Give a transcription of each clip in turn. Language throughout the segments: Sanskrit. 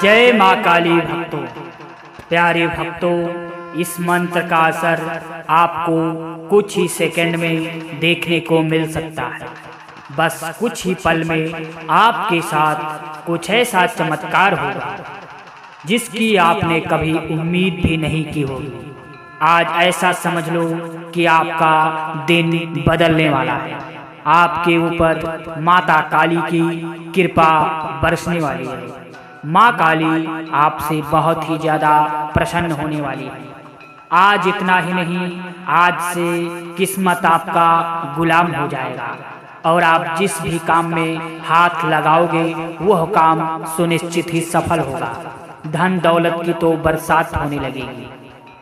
जय माँ काली भक्तों। प्यारे भक्तों, इस मंत्र का असर आपको कुछ ही सेकंड में देखने को मिल सकता है। बस कुछ ही पल में आपके साथ कुछ ऐसा चमत्कार होगा जिसकी आपने कभी उम्मीद भी नहीं की होगी। आज ऐसा समझ लो कि आपका दिन बदलने वाला है। आपके ऊपर माता काली की कृपा बरसने वाली है। माँ काली आपसे बहुत ही ज्यादा प्रसन्न होने वाली है। आज इतना ही नहीं, आज से किस्मत आपका गुलाम हो जाएगा और आप जिस भी काम में हाथ लगाओगे वह काम सुनिश्चित ही सफल होगा। धन दौलत की तो बरसात होने लगेगी।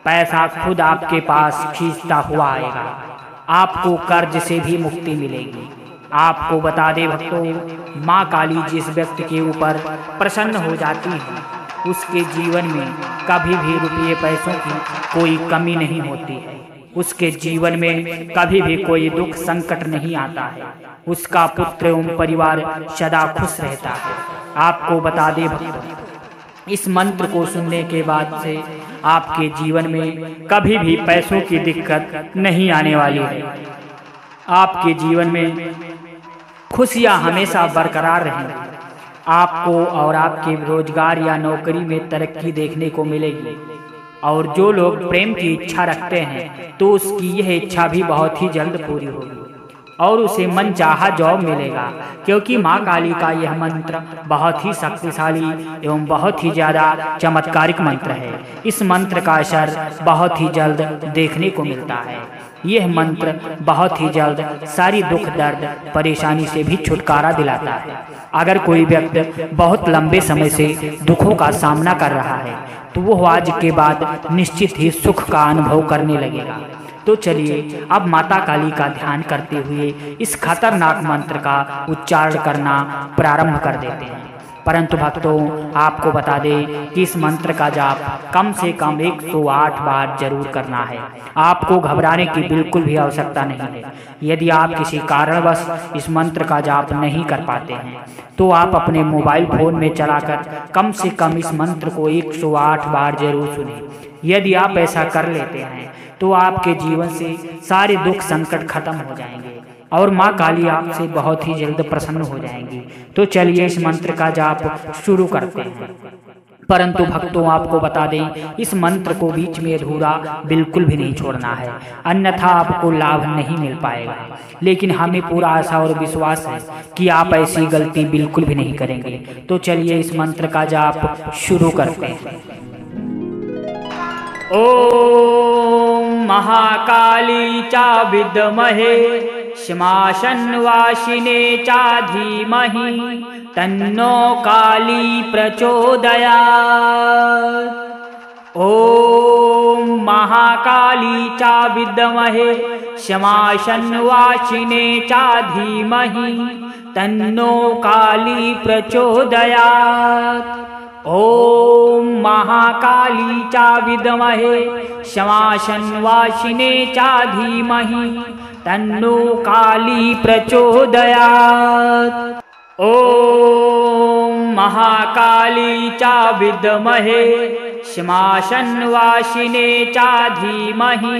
पैसा खुद आपके पास खींचता हुआ आएगा। आपको कर्ज से भी मुक्ति मिलेगी। आपको बता दे भक्तों, माँ काली जिस व्यक्ति के ऊपर प्रसन्न हो जाती है उसके जीवन में कभी भी रुपये पैसों की कोई कमी नहीं होती है। उसके जीवन में कभी भी कोई दुख संकट नहीं आता है। उसका पुत्र एवं परिवार सदा खुश रहता है। आपको बता दे भक्तों, इस मंत्र को सुनने के बाद से आपके जीवन में कभी भी पैसों की दिक्कत नहीं आने वाली है। आपके जीवन में खुशियां हमेशा बरकरार रहेंगी। आपको और आपके रोजगार या नौकरी में तरक्की देखने को मिलेगी। और जो लोग प्रेम की इच्छा रखते हैं तो उसकी यह इच्छा भी बहुत ही जल्द पूरी होगी और उसे मन चाहा जॉब मिलेगा, क्योंकि माँ काली का यह मंत्र बहुत ही शक्तिशाली एवं बहुत ही ज्यादा चमत्कारिक मंत्र है। इस मंत्र का असर बहुत ही जल्द देखने को मिलता है। यह मंत्र बहुत ही जल्द सारी दुख दर्द परेशानी से भी छुटकारा दिलाता है। अगर कोई व्यक्ति बहुत लंबे समय से दुखों का सामना कर रहा है तो वह आज के बाद निश्चित ही सुख का अनुभव करने लगेगा। तो चलिए अब माता काली का ध्यान करते हुए इस खतरनाक मंत्र का उच्चारण करना प्रारंभ कर देते हैं। परंतु भक्तों, आपको बता दें कि इस मंत्र का जाप कम से कम 108 बार जरूर करना है। आपको घबराने की बिल्कुल भी आवश्यकता नहीं है। यदि आप किसी कारणवश इस मंत्र का जाप नहीं कर पाते हैं तो आप अपने मोबाइल फोन में चलाकर कम से कम इस मंत्र को 108 बार जरूर सुनें। यदि आप ऐसा कर लेते हैं तो आपके जीवन से सारे दुख संकट खत्म हो जाएंगे और माँ काली आपसे बहुत ही जल्द प्रसन्न हो जाएंगी। तो चलिए इस मंत्र का जाप शुरू करते हैं। परंतु भक्तों, आपको बता दें इस मंत्र को बीच में अधूरा बिल्कुल भी नहीं छोड़ना है, अन्यथा आपको लाभ नहीं मिल पाएगा। लेकिन हमें पूरा आशा और विश्वास है कि आप ऐसी गलती बिल्कुल भी नहीं करेंगे। तो चलिए इस मंत्र का जाप शुरू करते हैं। ओम महाकाली चा विद्महे श्मशानवासिने चा धीमहि तन्नो काली प्रचोदयात्। ओम महाकाली चा विद्महे श्मशानवासिने चा धीमहि तन्नो काली प्रचोदयात्। ओम महाकाली चा विद्महे श्मशानवासिने चा धीमहि तन्नो काली प्रचोदयात्। ओम महाकाली चा विद्महे श्मशानवासिने चा धीमहि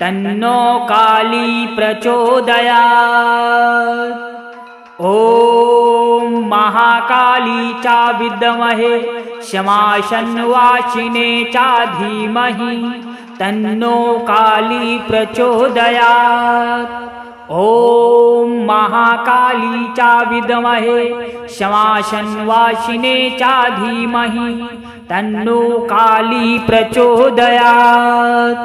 तन्नो काली प्रचोदयात्। ओम महाकाली चा विद्महे श्मशानवासिने चा धीमहि तन्नो काली प्रचोदयात्। ओम महाकाली चा विद्महे श्मशानवासिने चा धीमहि तन्नो काली प्रचोदयात्।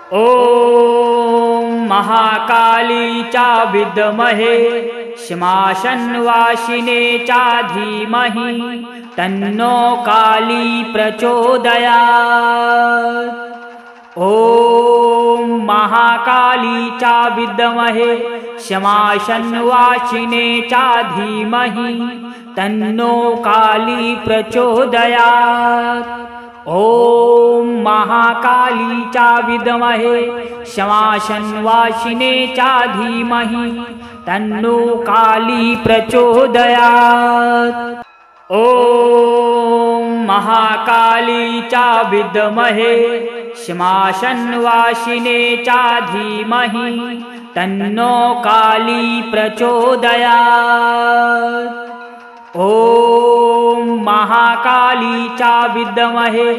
ओम महाकाली चा विद्महे श्मशानवासिने चा धीमहि तन्नो काली प्रचोदयात्। ओम महाकाली चा विद्महे श्मशानवासिने चा धीमहि तन्नो काली प्रचोदयात्। ओम महाकाली चा विद्महे श्मशानवासिने चा धीमहि तन्नो काली प्रचोदयात्। ओम महाकाली च विद्महे श्मशानवासिने च धीमहि तन्नो काली प्रचोदयात्। ॐ महाकाली च विद्महे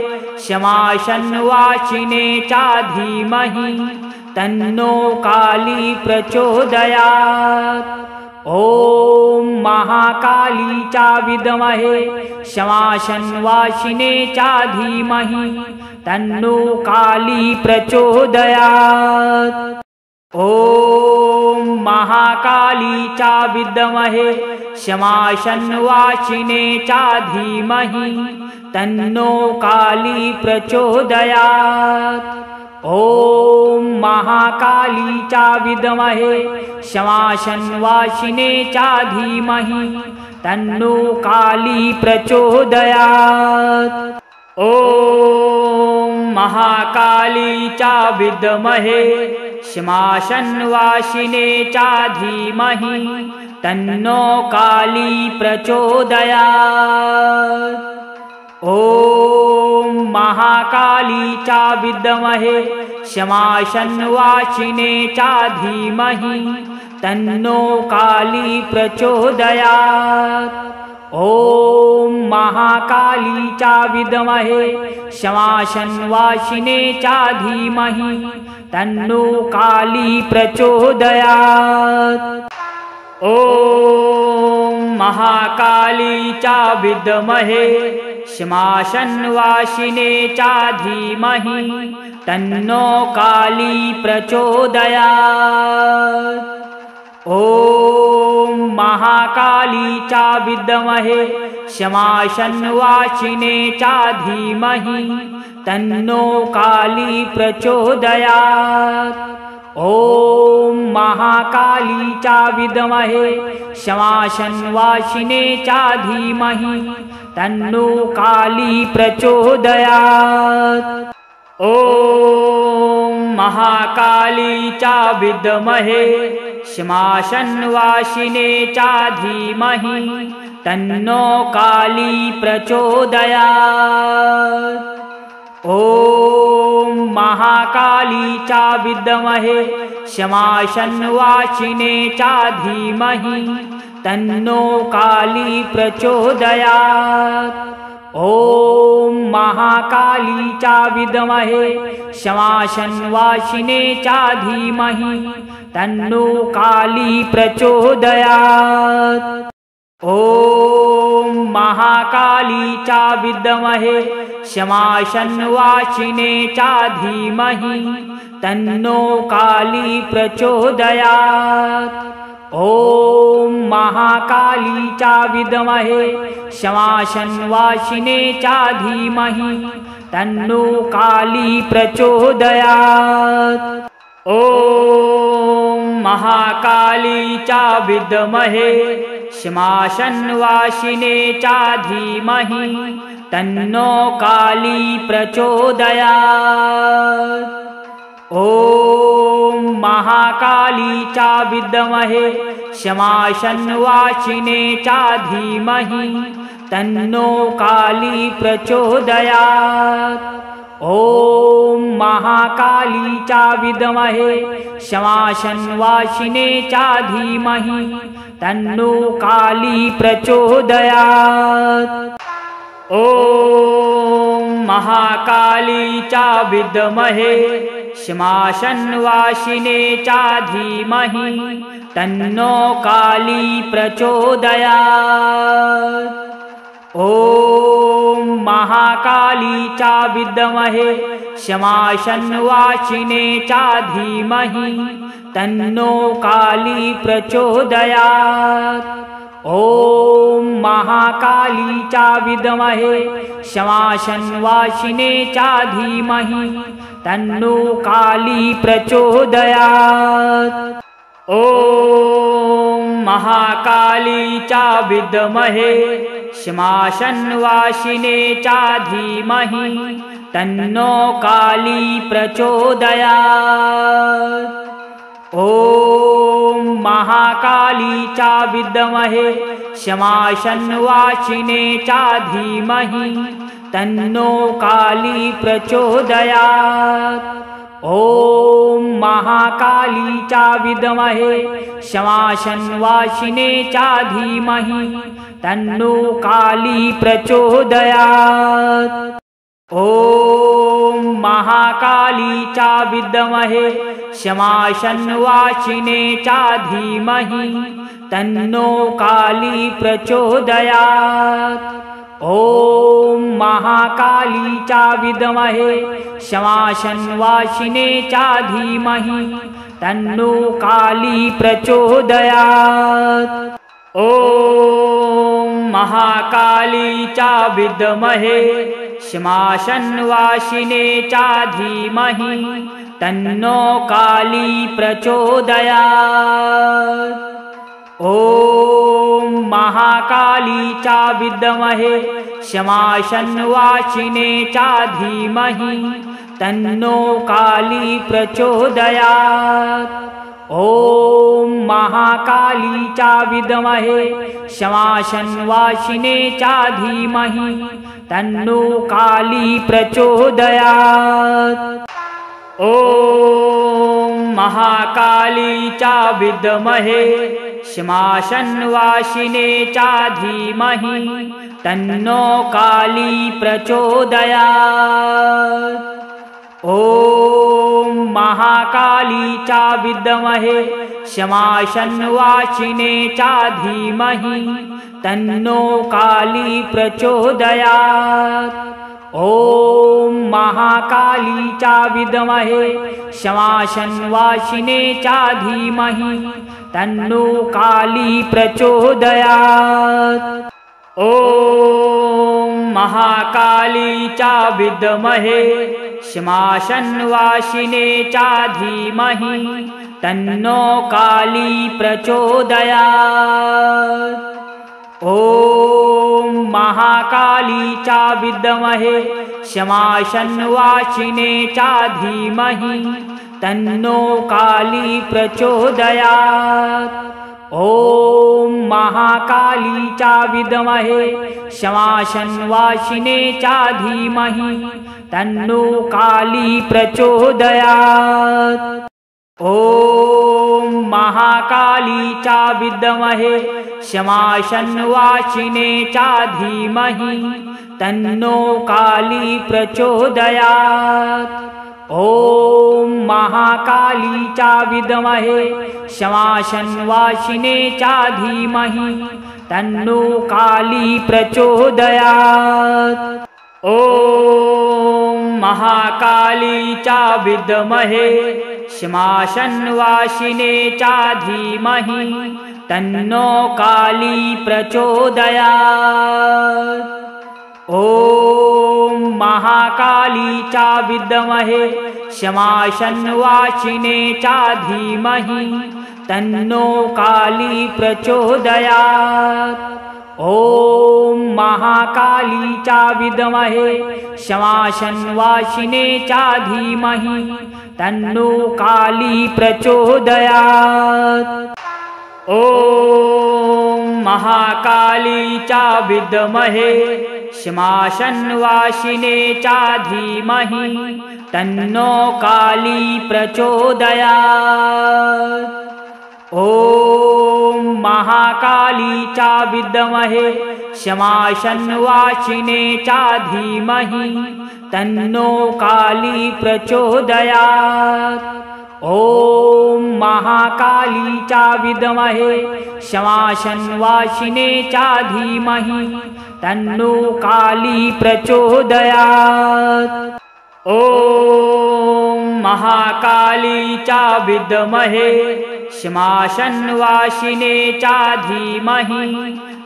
श्मशानवासिने च धीमहि तन्नो काली प्रचोदयात्। ॐ महाकाली च विद्महे श्मशानवासिने च धीमहि तन्नो काली प्रचोदयात्। ॐ महाकाली च विद्महे श्मशानवासिने च धीमहि तन्नो काली प्रचोदयात्। ॐ महाकाली च विद्महे श्मशानवासिने च धीमहि तन्नो काली प्रचोदयात्। ॐ महाकाली च विद्महे श्मशानवासिने च धीमहि तन्नो काली प्रचोदयात्। ॐ महाकाली च विद्महे श्मशानवासिने च धीमहि तन्नो काली प्रचोदयात्। ॐ महाकाली च विद्महे श्मशानवासिने च धीमहि तन्नो काली प्रचोदयात्। ॐ महाकाली च विद्महे श्मशानवासिने च धीमहि तन्नो काली प्रचोदयात्। ॐ महाकाली च विद्महे श्मशानवासिने च धीमहि तन्नो काली प्रचोदयात्। ॐ महाकाली च विद्महे श्मशानवासिने च धीमहि तन्नो काली प्रचोदयात्। ॐ महाकाली च विद्महे श्मशानवासिने च धीमहि तन्नो काली प्रचोदयात्। ॐ महाकाली च विद्महे श्मशानवासिने च धीमहि तन्नो काली प्रचोदयात्। ॐ महाकाली च विद्महे श्मशानवासिने च धीमहि तन्नो काली प्रचोदयात्। ॐ महाकाली च विद्महे श्मशानवासिने च धीमहि तन्नो काली प्रचोदयात्। ॐ महाकाली च विद्महे श्मशानवासिने च धीमहि तन्नो काली प्रचोदयात्। ॐ महाकाली च विद्महे श्मशानवासिने च धीमहि तन्नो काली प्रचोदयात्। ॐ महाकाली च विद्महे श्मशानवासिने च धीमहि तन्नो काली प्रचोदयात्। ॐ महाकाली च विद्महे श्मशानवासिने च धीमहि तन्नो काली प्रचोदयात्। ॐ महाकाली च विद्महे श्मशानवासिने च धीमहि तन्नो काली प्रचोदयात्। ॐ महाकाली च विद्महे श्मशानवासिने च धीमहि तन्नो काली प्रचोदयात्। ॐ महाकाली च विद्महे श्मशानवासिने च धीमहि तन्नो काली प्रचोदयात्। ॐ महाकाली च विद्महे श्मशानवासिने च धीमहि तन्नो काली प्रचोदयात्। ॐ महाकाली च विद्महे श्मशानवासिने च धीमहि तन्नो काली प्रचोदयात्। ॐ महाकाली चा विद्महे श्मशानवासिने चा धीमहि तन्नो काली प्रचोदयात्। ॐ महाकाली चा विद्महे श्मशानवासिने चा धीमहि तन्नो काली प्रचोदयात्। ॐ महाकाली चा विद्महे श्मशानवासिने चा धीमहि तन्नो काली प्रचोदयात्। ॐ महाकाली चा विद्महे श्मशानवासिने चा धीमहि तन्नो काली प्रचोदयात्। ॐ महाकाली चा विद्महे श्मशानवासिने चा धीमहि तन्नो काली प्रचोदयात्। ॐ महाकाली चा विद्महे श्मशानवासिने चा धीमहि तन्नो काली प्रचोदयात्। ॐ महाकाली चा विद्महे श्मशानवासिने चा धीमहि तन्नो काली प्रचोदयात्। ॐ महाकाली चा विद्महे श्मशानवासिने चा धीमहि तन्नो काली प्रचोदयात्। ॐ महाकाली चा विद्महे श्मशानवासिने चा धीमहि तन्नो काली प्रचोदयात्। ॐ महाकाली चा विद्महे श्मशानवासिने चा धीमहि तन्नो काली प्रचोदयात्। ॐ महाकाली चा विद्महे श्मशानवासिने चा धीमहि तन्नो काली प्रचोदयात्। ॐ महाकाली चा विद्महे श्मशानवासिने चा धीमहि तन्नो काली प्रचोदयात्। ॐ महाकाली चा विद्महे श्मशानवासिने चा धीमहि तन्नो काली प्रचोदयात्। ॐ महाकाली चा विद्महे श्मशानवासिने चा धीमहि तन्नो काली प्रचोदयात्। ॐ महाकाली चा विद्महे श्मशानवासिने चा धीमहि तन्नो काली प्रचोदयात्। ॐ महाकाली चा विद्महे श्मशानवासिने चा धीमहि तन्नो काली प्रचोदयात्। ॐ महाकाली चा विद्महे श्मशानवासिने चा धीमहि तन्नो काली प्रचोदयात्। ॐ महाकाली चा विद्महे श्मशानवासिने चा धीमहि तन्नो काली प्रचोदयात्। ॐ महाकाली चा विद्महे श्मशानवासिने चा धीमहि तन्नो काली प्रचोदयात्। ॐ महाकाली चा विद्महे श्मशानवासिने चा धीमहि तन्नो काली प्रचोदयात्। ॐ महाकाली चा विद्महे श्मशानवासिने चा धीमहि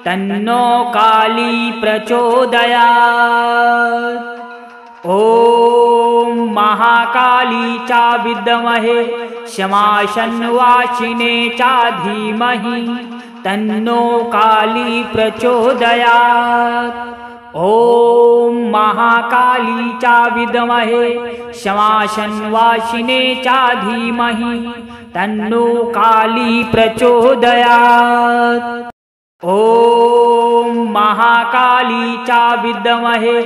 तन्नो काली प्रचोदयात्। ॐ महाकाली चा विद्महे श्मशानवासिने चा धीमहि तन्नो काली प्रचोदयात्। ॐ महाकाली चा विद्महे श्मशानवासिने चा धीमहि तन्नो काली प्रचोदयात्। ॐ महाकाली चा विद्महे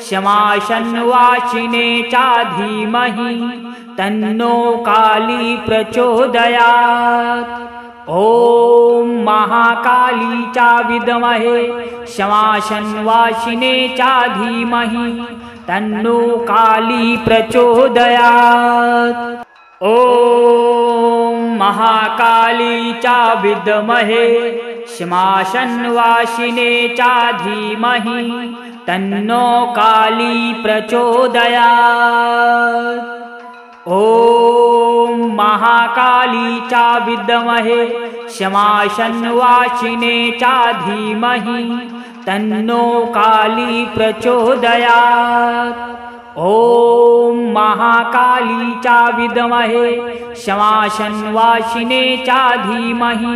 शमाशन्वाशिने च धीमहि तन्नो काली प्रचोदयात्। ॐ महाकाली च विद्महे शमाशन्वाशिने च धीमहि तन्नो काली प्रचोदयात्। ॐ महाकाली च विद्महे शमाशन्वाशिने च धीमहि तन्नो काली प्रचोदयात्। ॐ महाकाली च विद्महे शमाशन्वाशिने च धीमहि तन्नो काली प्रचोदयात्। ॐ महाकाली च विद्महे शमाशन्वाशिने च धीमहि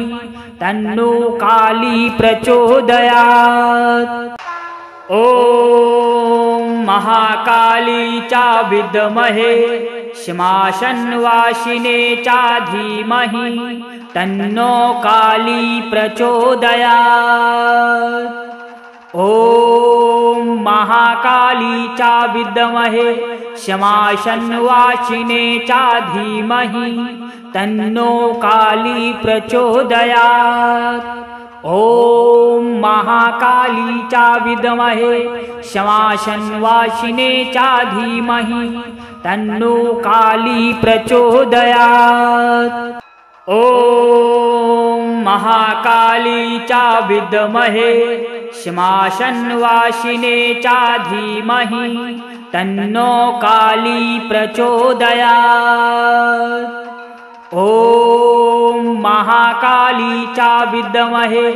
तन्नो काली प्रचोदयात्। ॐ महाकाली च विद्महे शमाशन्वाशिने च धीमहि तन्नो काली प्रचोदयात्। ॐ महाकाली च विद्महे शमाशन्वाशिने च धीमहि तन्नो काली प्रचोदयात्। ॐ महाकाली च विद्महे शमाशन्वाशिने च धीमहि तन्नो काली प्रचोदयात्। ॐ महाकाली च विद्महे शमाशन्वाशिने च धीमहि तन्नो काली प्रचोदयात्। ॐ महाकाली च विद्महे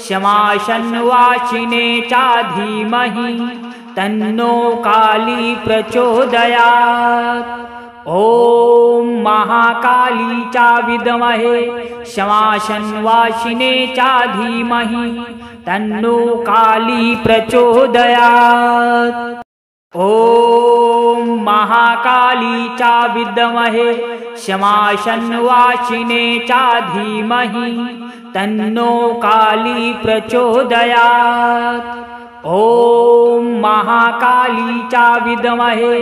शमाशन्वाशिने च धीमहि तन्नो काली प्रचोदयात्। ॐ महाकाली च विद्महे शमाशन्वाशिने च धीमहि तन्नो काली प्रचोदयात्। ॐ महाकाली च विद्महे शमाशन्वाशिने च धीमहि तन्नो काली प्रचोदयात्। ॐ महाकाली च विद्महे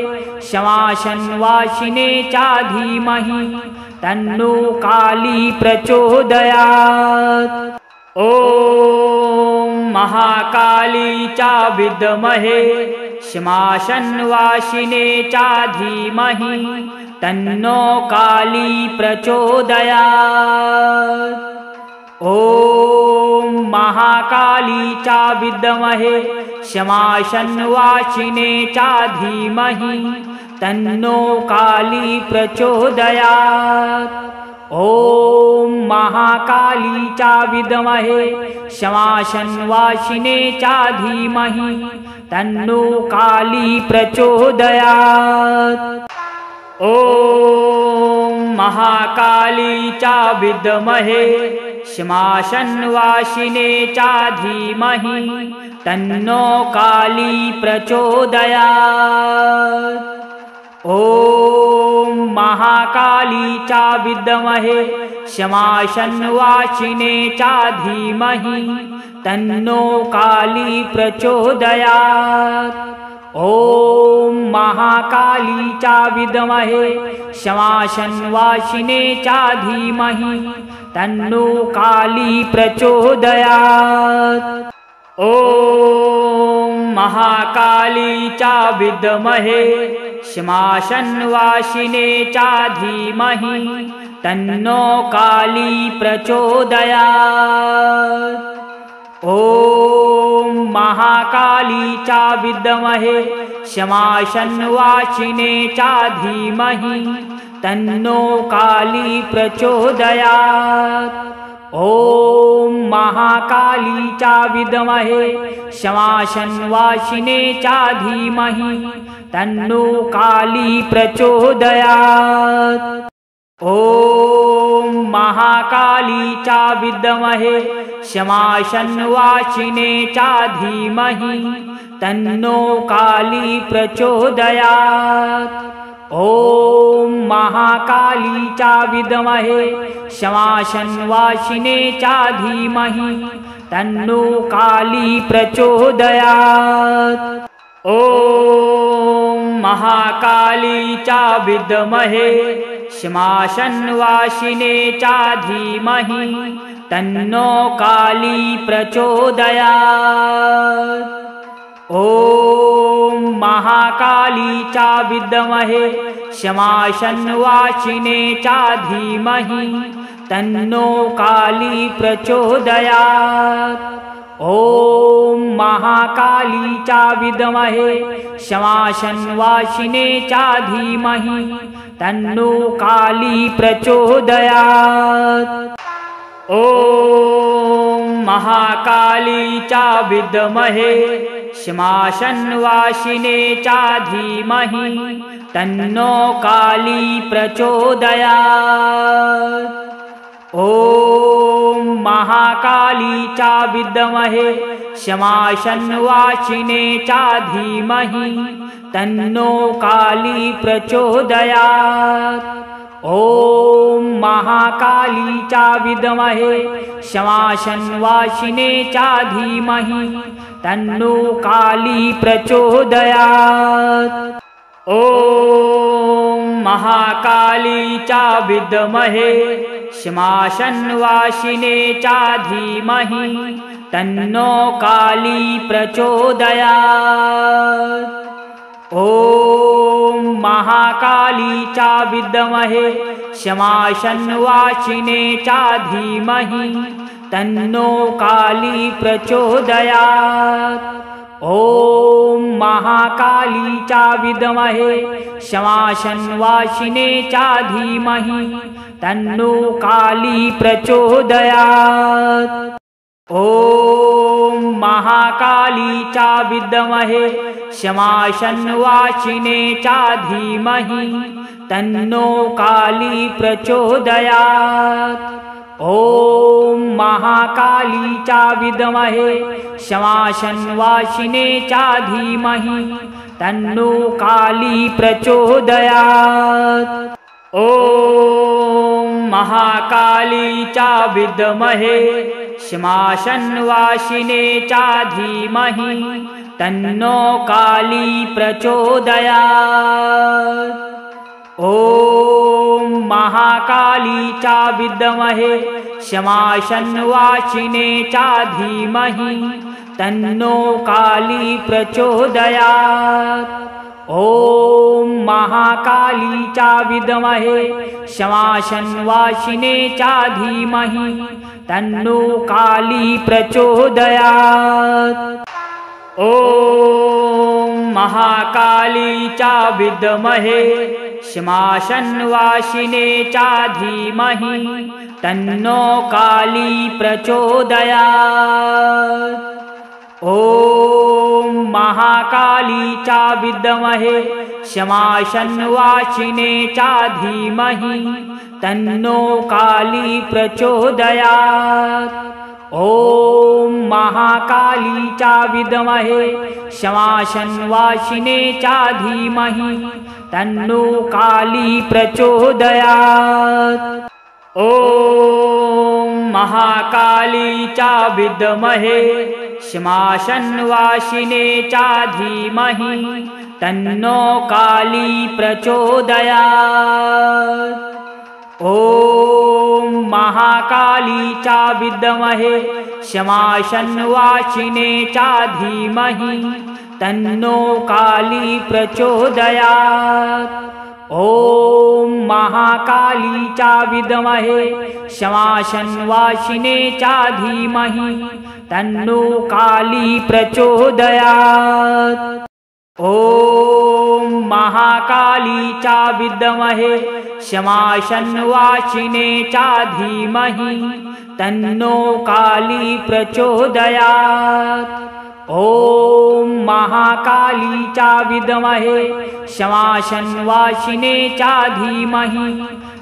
शमाशन्वाशिने च धीमहि तन्नो काली प्रचोदयात्। ॐ महाकाली च विद्महे शमाशन्वाशिने च धीमहि तन्नो काली प्रचोदयात्। ॐ महाकाली च विद्महे शमाशन्वाशिने च धीमहि तन्नो काली प्रचोदयात्। ॐ महाकाली च विद्महे शमाशन्वाशिने च धीमहि तन्नो काली प्रचोदयात्। ॐ महाकाली च विद्महे शमाशन्वाशिने च धीमहि तन्नो काली प्रचोदयात्। ॐ महाकाली च विद्महे शमाशन्वाशिने च धीमहि तन्नो काली प्रचोदयात्। ॐ महाकाली च विद्महे शमाशन्वाशिने च धीमहि तन्नो काली प्रचोदयात्। ॐ महाकाली च विद्महे शमाशन्वाशिने च धीमहि तन्नो काली प्रचोदयात्। ॐ महाकाली च विद्महे शमाशन्वाशिने च धीमहि तन्नो काली प्रचोदयात्। ॐ महाकाली च विद्महे शमाशन्वाशिने च धीमहि तन्नो काली प्रचोदयात्। ॐ महाकाली च विद्महे शमाशन्वाशिने च धीमहि तन्नो काली प्रचोदयात्। ॐ महाकाली च विद्महे शमाशन्वाशिने च धीमहि तन्नो काली प्रचोदयात्। ॐ महाकाली च विद्महे श्मशानवासिने च धीमहि तन्नो काली प्रचोदयात्। ॐ महाकाली च विद्महे श्मशानवासिने च धीमहि तन्नो काली प्रचोदयात्। ॐ महाकाली च विद्महे श्मशानवासिने च धीमहि तन्नो काली प्रचोदयात्। ॐ महाकाली च विद्महे श्मशानवासिने च धीमहि तन्नो काली प्रचोदयात्। ॐ महाकाली च विद्महे श्मशानवासिने च धीमहि तन्नो काली प्रचोदयात्। ॐ महाकाली च विद्महे श्मशानवासिने च धीमहि तन्नो काली प्रचोदयात्। ॐ महाकाली च विद्महे श्मशानवासिने च धीमहि तन्नो काली प्रचोदयात्। ॐ महाकाली च विद्महे श्मशानवासिने च धीमहि तन्नो काली प्रचोदयात्। ॐ महाकाली च विद्महे श्मशानवासिने च धीमहि तन्नो काली प्रचोदयात्। ॐ महाकाली च विद्महे श्मशानवासिने च धीमहि तन्नो काली प्रचोदयात्। ॐ महाकाली च विद्महे श्मशानवासिने च धीमहि तन्नो काली प्रचोदयात्। ॐ महाकाली च विद्महे श्मशानवासिने च धीमहि तन्नो काली प्रचोदयात्। ॐ महाकाली च विद्महे श्मशानवासिने च धीमहि तन्नो काली प्रचोदयात्। ॐ महाकाली च विद्महे श्मशानवासिने च धीमहि तन्नो काली प्रचोदयात्। ॐ महाकाली च विद्महे श्मशानवासिने च धीमहि तन्नो काली प्रचोदयात्। ॐ महाकाली च विद्महे श्मशानवासिने च धीमहि तन्नो काली प्रचोदयात्। ॐ महाकाली च विद्महे श्मशानवासिने च धीमहि तन्नो काली प्रचोदयात्। ॐ महाकाली च विद्महे श्मशानवासिने च धीमहि तन्नो काली प्रचोदयात्। ॐ महाकाली च विद्महे श्मशानवासिने च धीमहि तन्नो काली प्रचोदयात्। ॐ महाकाली च विद्महे श्मशानवासिने च धीमहि तन्नो काली प्रचोदयात्। ॐ महाकाली च विद्महे श्मशानवासिने च धीमहि तन्नो काली प्रचोदयात्। ॐ महाकाली च विद्महे श्मशानवासिने च धीमहि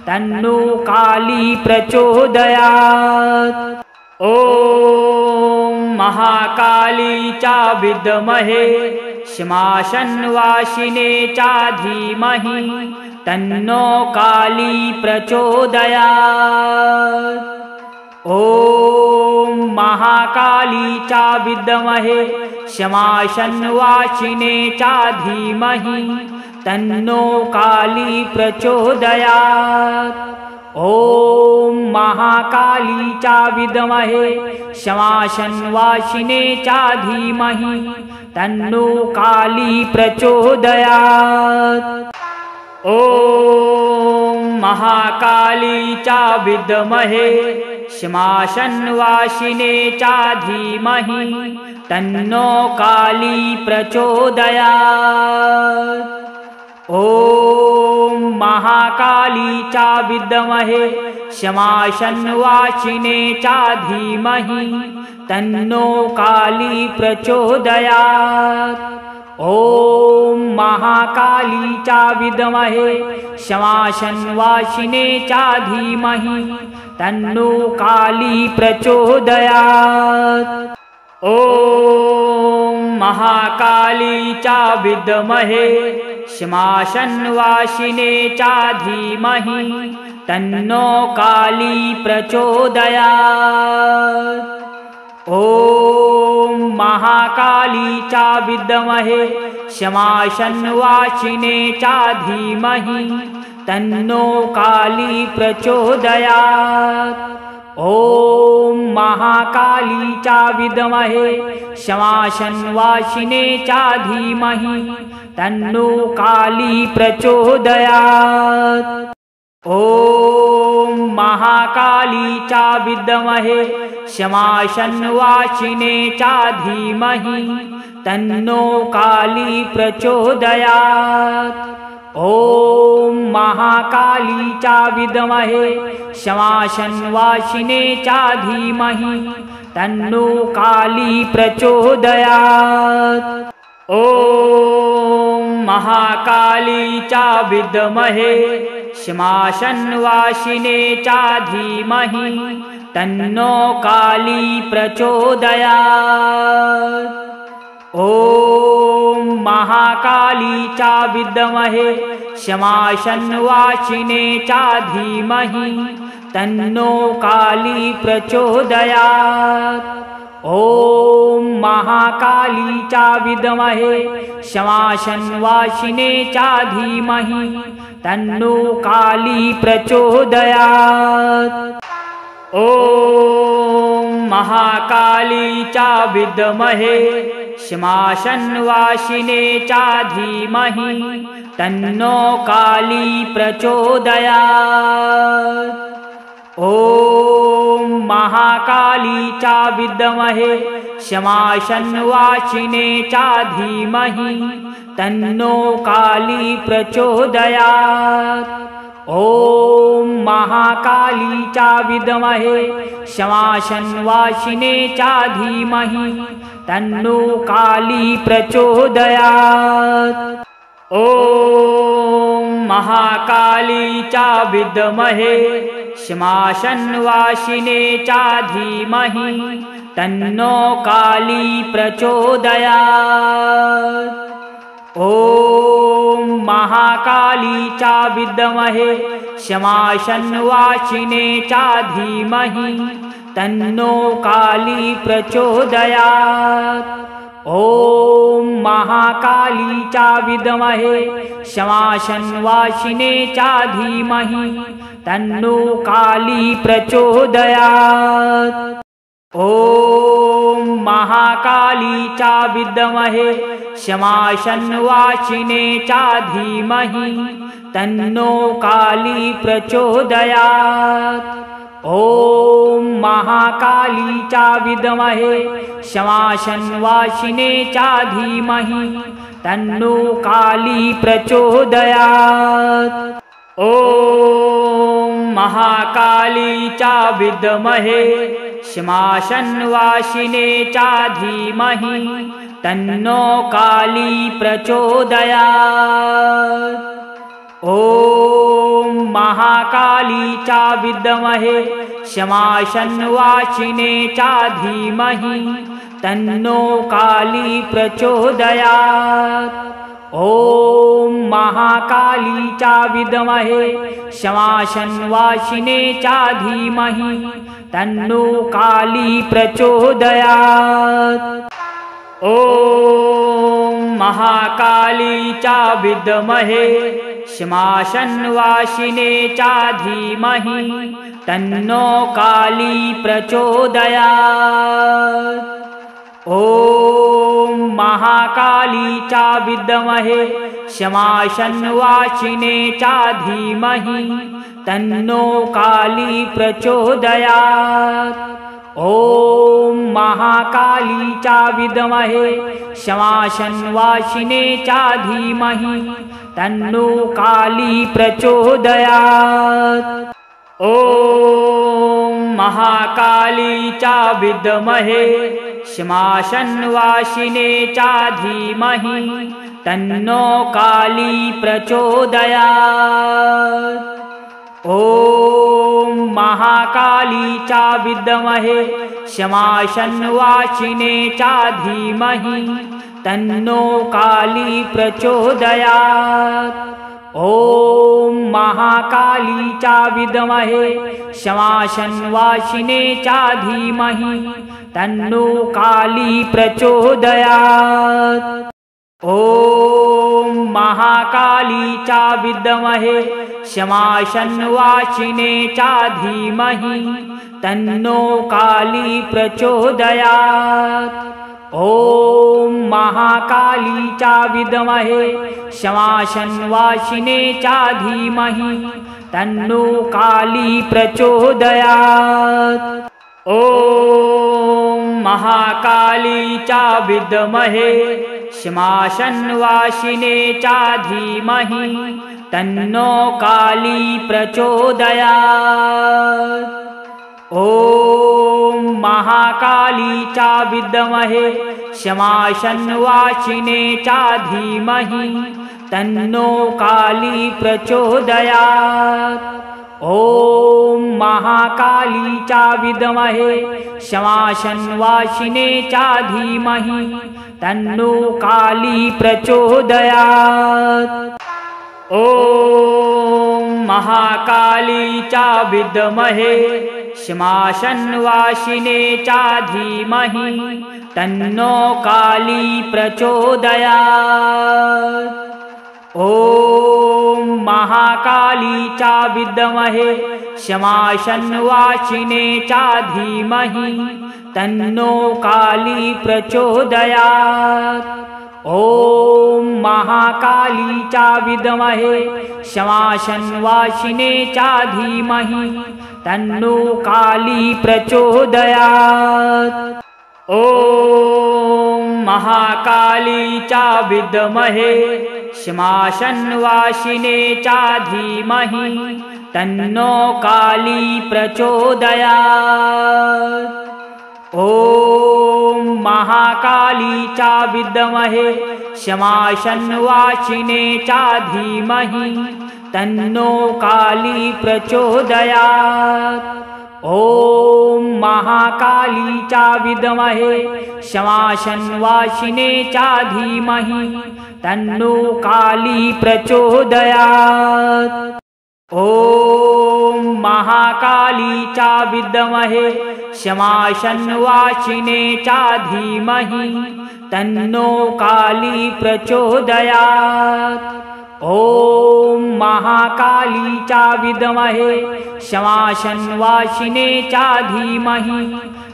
तन्नो काली प्रचोदयात्। ॐ महाकाली च विद्महे श्मशानवासिने च धीमहि तन्नो काली प्रचोदयात्। ॐ महाकाली च विद्महे शमाशन्वासिने च धीमहि तन्नो काली प्रचोदयात्। ॐ महाकाली च विद्महे शमाशन्वासिने च धीमहि तन्नो काली प्रचोदयात्। ॐ महाकाली च विद्महे शमाशन्वासिने च धीमहि तन्नो काली प्रचोदयात्। ॐ महाकाली च विद्महे शमाशन्वासिने च धीमहि तन्नो काली प्रचोदयात्। ॐ महाकाली च विद्महे शमाशन्वासिने च धीमहि तन्नो काली प्रचोदयात्। ॐ महाकाली च विद्महे शमाशन्वासिने च धीमहि तन्नो काली प्रचोदयात्। ॐ महाकाली च विद्महे शमाशन्वासिने च धीमहि तन्नो काली प्रचोदयात्। ॐ महाकाली च विद्महे शमाशन्वासिने च धीमहि तन्नो काली प्रचोदयात्। ॐ महाकाली च विद्महे शमाशन्वासिने च धीमहि तन्नो काली प्रचोदयात्। ॐ महाकाली च विद्महे शमाशन्वासिने च धीमहि तन्नो काली प्रचोदयात्। ॐ महाकाली च विद्महे शमाशन्वासिने च धीमहि तन्नो काली प्रचोदयात्। ॐ महाकाली च विद्महे शमाशन्वासिने च धीमहि तन्नो काली प्रचोदयात्। ॐ महाकाली च विद्महे शमाशन्वासिने च धीमहि तन्नो काली प्रचोदयात्। ॐ महाकाली च विद्महे शमाशन्वासिने च धीमहि तन्नो काली प्रचोदयात्। ॐ महाकाली च विद्महे शमाशन्वासिने च धीमहि तन्नो काली प्रचोदयात्। ॐ महाकाली च विद्महे शमाशन्वासिने च धीमहि तन्नो काली प्रचोदयात्। ॐ महाकाली च विद्महे शमाशन्वासिने च धीमहि तन्नो काली प्रचोदयात्। ॐ महाकाली च विद्महे शमाशन्वासिने च धीमहि तन्नो काली प्रचोदयात्। ॐ महाकाली च विद्महे शमाशन्वासिने च धीमहि तन्नो काली प्रचोदयात्। ॐ महाकाली च विद्महे शमाशन्वासिने च धीमहि तन्नो काली प्रचोदयात्। ॐ महाकाली च विद्महे शमाशन्वासिने च धीमहि तन्नो काली प्रचोदयात्। ॐ महाकाली च विद्महे शमाशन्वासिने च धीमहि तन्नो काली प्रचोदयात्। ॐ महाकाली च विद्महे शमाशन्वासिने च धीमहि तन्नो काली प्रचोदयात्। ॐ महाकाली च विद्महे शमाशन्वासिने च धीमहि तन्नो काली प्रचोदयात्। ॐ ॐ महाकाली च विद्महे श्मशानवासिने च धीमहि तन्नो काली प्रचोदयात्। ॐ महाकाली च विद्महे श्मशानवासिने च धीमहि तन्नो काली प्रचोदयात्। ॐ महाकाली च विद्महे श्मशानवासिने च धीमहि तन्नो काली प्रचोदयात्। ॐ महाकाली च विद्महे श्मशानवासिने च धीमहि तन्नो काली प्रचोदयात्। ॐ महाकाली च विद्महे श्मशानवासिने च धीमहि तन्नो काली प्रचोदयात्। ॐ महाकाली च विद्महे श्मशानवासिने च धीमहि तन्नो काली प्रचोदयात्। ॐ महाकाली च विद्महे श्मशानवासिने च धीमहि तन्नो काली प्रचोदयात्। ॐ महाकाली च विद्महे श्मशानवासिने च धीमहि तन्नो काली प्रचोदयात्। ॐ महाकाली च विद्महे श्मशानवासिने च धीमहि तन्नो काली प्रचोदयात्। ॐ महाकाली च विद्महे श्मशानवासिने च धीमहि तन्नो काली प्रचोदयात्। ॐ महाकाली च विद्महे श्मशानवासिने च धीमहि तन्नो काली प्रचोदयात्। ॐ महाकाली च विद्महे श्मशानवासिने च धीमहि तन्नो काली प्रचोदयात्। ॐ महाकाली च विद्महे श्मशानवासिने च धीमहि तन्नो काली प्रचोदयात्। ॐ महाकाली च विद्महे श्मशानवासिने च धीमहि तन्नो काली प्रचोदयात्। ॐ महाकाली च विद्महे श्मशानवासिने च धीमहि तन्नो काली प्रचोदयात्। ॐ महाकाली च विद्महे श्मशानवासिने च धीमहि तन्नो काली प्रचोदयात्। ॐ महाकाली च विद्महे श्मशानवासिने च धीमहि तन्नो काली प्रचोदयात्। ॐ महाकाली च विद्महे श्मशानवासिने च धीमहि तन्नो काली प्रचोदयात्। ॐ महाकाली च विद्महे श्मशानवासिने च धीमहि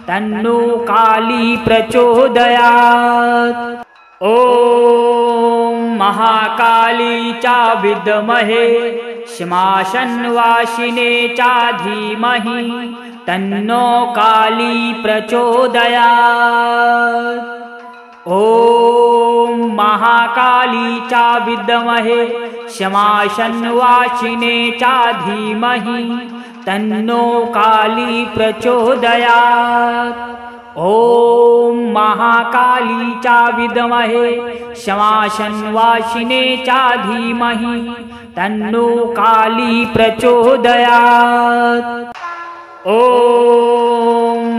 तन्नो काली प्रचोदयात्। ॐ महाकाली च विद्महे श्मशानवासिने च धीमहि तन्नो काली प्रचोदयात्। ॐ महाकाली च विद्महे श्मशानवासिने च धीमहि तन्नो काली प्रचोदयात्। ॐ महाकाली च विद्महे श्मशानवासिने च धीमहि तन्नो काली प्रचोदयात्। ॐ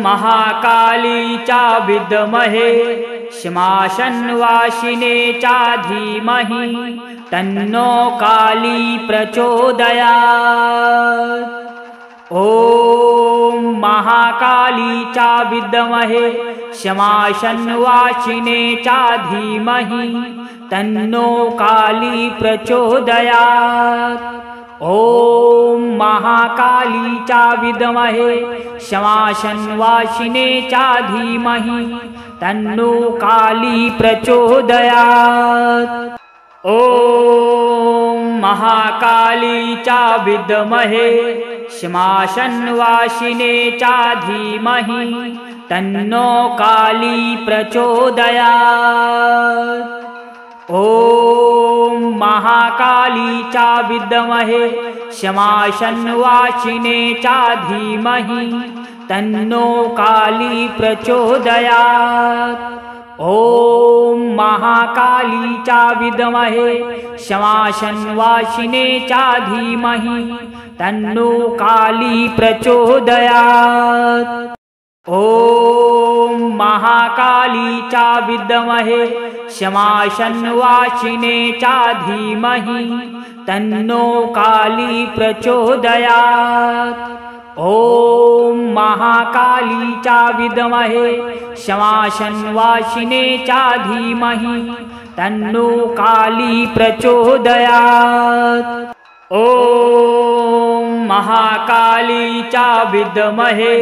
महाकाली च विद्महे श्मशानवासिने च धीमहि तन्नो काली प्रचोदयात्। ॐ महाकाली च विद्महे शमाशन्वाचिने च धीमहि तन्नो काली प्रचोदयात्। ॐ महाकाली च विद्महे शमाशन्वाचिने च धीमहि तन्नो काली प्रचोदयात्। ॐ महाकाली च विद्महे शमाशन्वाचिने च धीमहि तन्नो काली प्रचोदयात्। ॐ महाकाली च विद्महे शमाशन्वाचिने च धीमहि तन्नो काली प्रचोदयात्। ॐ महाकाली च विद्महे शमाशन्वाचिने च धीमहि तन्नो काली प्रचोदयात्। ॐ महाकाली च विद्महे शमाशन्वाचिने च धीमहि तन्नो काली प्रचोदयात्। ॐ महाकाली च विद्महे शमाशन्वाचिने च धीमहि तन्नो काली प्रचोदयात्। ॐ महाकाली च विद्महे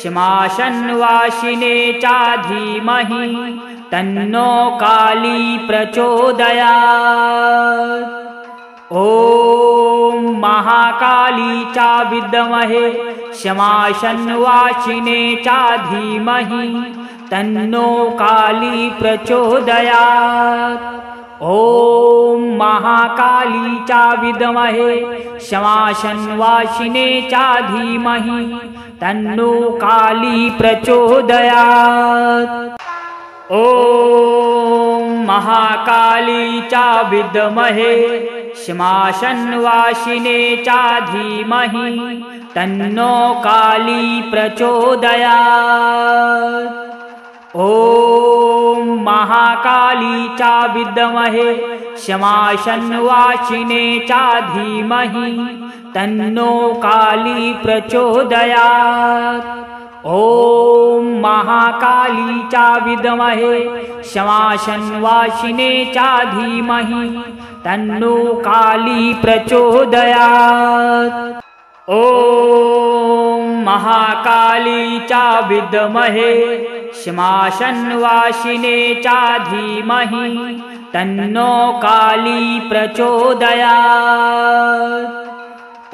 शमाशन्वाचिने च धीमहि तन्नो काली प्रचोदयात्। ॐ महाकाली च विद्महे शमाशन्वाचिने च धीमहि तन्नो काली प्रचोदयात्। ॐ महाकाली च विद्महे शमाशन्वाचिने च धीमहि तन्नो काली प्रचोदयात्। ॐ महाकाली च विद्महे शमाशन्वाचिने च धीमहि तन्नो काली प्रचोदयात्। ॐ महाकाली च विद्महे शमाशन्वाचिने च धीमहि तन्नो काली प्रचोदयात्। ॐ महाकाली च विद्महे शमाशन्वाचिने च धीमहि तन्नो काली प्रचोदयात्। ॐ महाकाली च विद्महे शमाशन्वाचिने च धीमहि तन्नो काली प्रचोदयात्।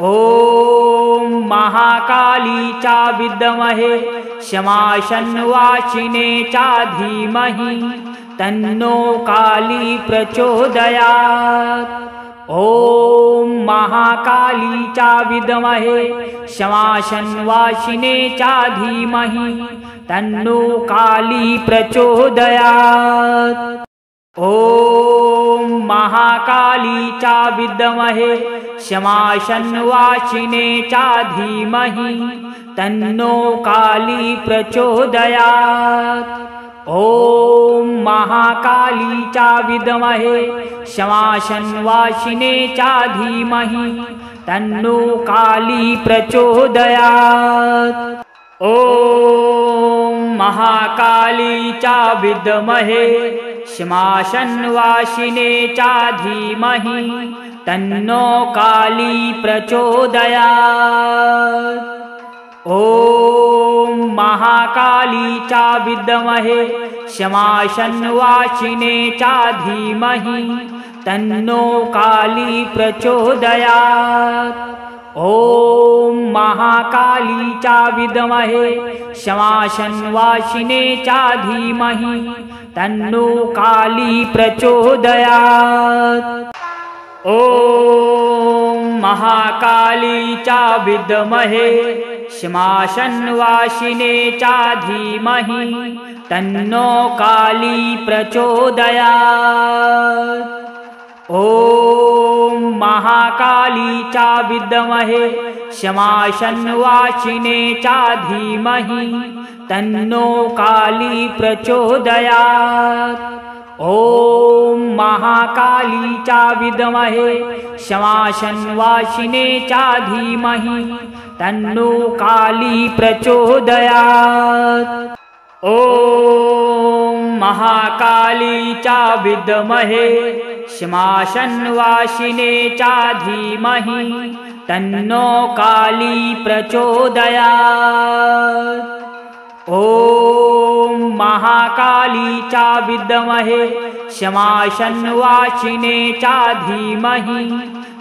ॐ महाकाली च विद्महे शमाशन्वाचिने च धीमहि तन्नो काली प्रचोदयात्। ॐ महाकाली च विद्महे शमाशन्वाचिने च धीमहि तन्नो काली प्रचोदयात्। ॐ महाकाली च विद्महे शमाशन्वाचिने च धीमहि तन्नो काली प्रचोदयात्। ॐ महाकाली च विद्महे शमाशन्वाचिने च धीमहि तन्नो काली प्रचोदयात्। ॐ महाकाली च विद्महे शमाशन्वाचिने च धीमहि तन्नो काली प्रचोदयात्। ॐ महाकाली च विद्महे शमाशन्वाचिने च धीमहि तन्नो काली प्रचोदयात्। ॐ महाकाली च विद्महे शमाशन्वाचिने च धीमहि तन्नो काली प्रचोदयात्। ॐ महाकाली च विद्महे शमाशन्वाचिने च धीमहि तन्नो काली प्रचोदयात्। ॐ महाकाली च विद्महे शमाशन्वाचिने च धीमहि तन्नो काली प्रचोदयात्। ॐ महाकाली च विद्महे शमाशन्वाचिने च धीमहि तन्नो काली प्रचोदयात्। ॐ महाकाली च विद्महे श्मशानवासिने च धीमहि तन्नो काली प्रचोदयात्। ॐ महाकाली च विद्महे श्मशानवासिने च धीमहि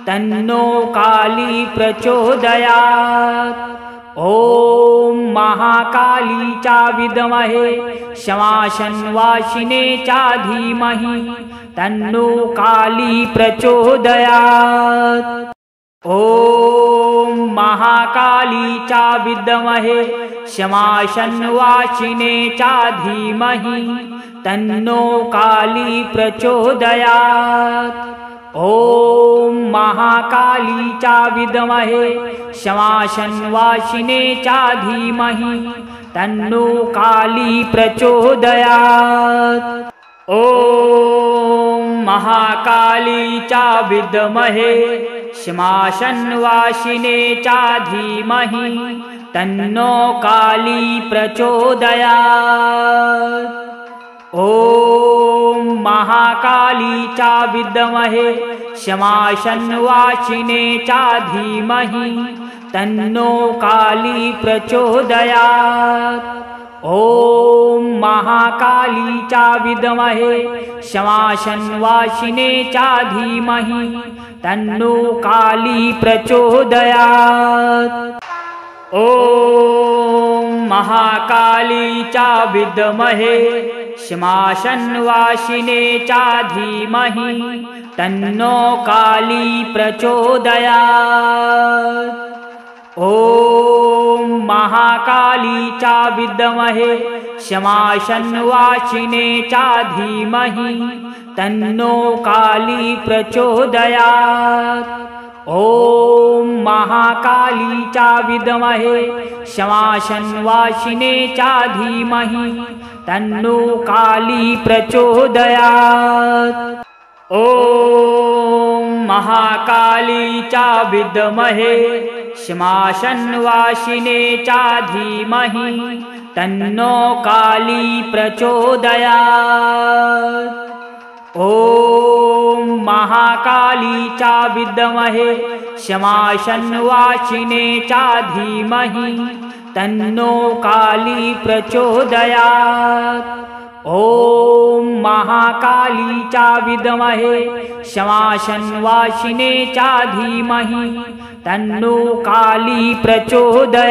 तन्नो काली प्रचोदयात्। ॐ महाकाली च विद्महे श्मशानवासिने च धीमहि तन्नो काली प्रचोदयात्। ॐ महाकाली च विद्महे श्मशानवासिने च धीमहि तन्नो काली प्रचोदयात्। ॐ महाकाली च विद्महे श्मशानवासिने च धीमहि तन्नो काली प्रचोदयात्। ॐ महाकाली च विद्महे श्मशानवासिने च धीमहि तन्नो काली प्रचोदयात्। ॐ महाकाली च विद्महे श्मशानवासिने च धीमहि तन्नो काली प्रचोदयात्। ॐ महाकाली च विद्महे श्मशानवासिने च धीमहि तन्नो काली प्रचोदयात्। ॐ महाकाली च विद्महे श्मशानवासिने च धीमहि तन्नो काली प्रचोदयात्। ॐ महाकाली च विद्महे श्मशानवासिने च धीमहि तन्नो काली प्रचोदयात्। ॐ महाकाली च विद्महे श्मशानवासिने च धीमहि तन्नो काली प्रचोदयात्। ॐ महाकाली च विद्महे श्मशानवासिने च धीमहि तन्नो काली प्रचोदयात्। ॐ महाकाली च विद्महे श्मशानवासिने च धीमहि तन्नो काली प्रचोदयात्। ॐ महाकाली च विद्महे श्मशानवासिने च धीमहि तन्नो काली प्रचोदयात्।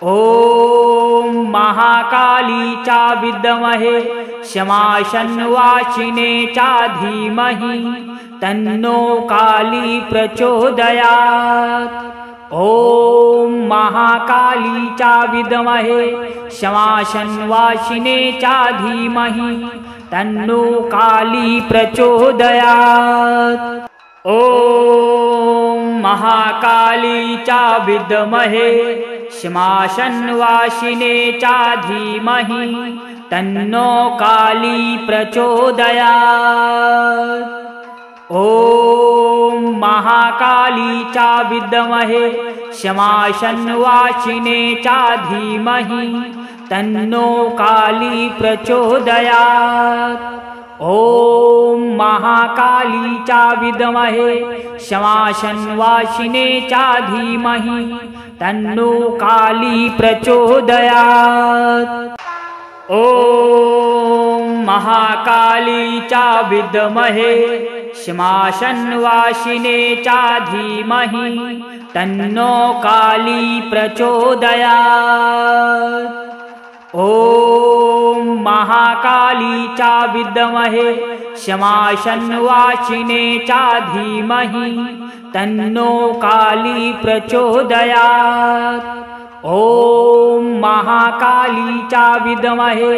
ॐ महाकाली च विद्महे श्मशानवासिने च धीमहि तन्नो काली प्रचोदयात्। ॐ महाकाली च विद्महे श्मशानवासिने च धीमहि तन्नो काली प्रचोदयात्। ॐ महाकाली च विद्महे श्मशानवासिने च धीमहि तन्नो काली प्रचोदयात्। ॐ महाकाली च विद्महे श्मशानवासिने च धीमहि तन्नो काली प्रचोदयात्। ॐ महाकाली च विद्महे श्मशानवासिने च धीमहि तन्नो काली प्रचोदयात्। ॐ महाकाली च विद्महे श्मशानवासिने च धीमहि तन्नो काली प्रचोदयात्। ॐ महाकाली च विद्महे श्मशानवासिने च धीमहि तन्नो काली प्रचोदयात्। ॐ महाकाली च विद्महे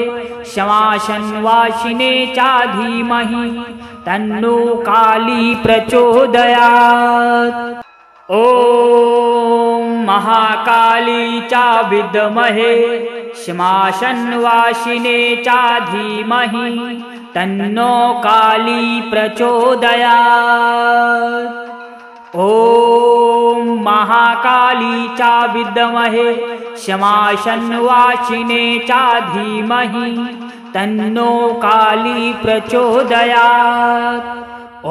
श्मशानवासिने च धीमहि तन्नो काली प्रचोदयात्। ॐ महाकाली च विद्महे श्मशानवासिने च धीमहि तन्नो काली प्रचोदयात्। ॐ महाकाली च विद्महे शमाशन्वासिने च धीमहि तन्नो काली प्रचोदयात्। ॐ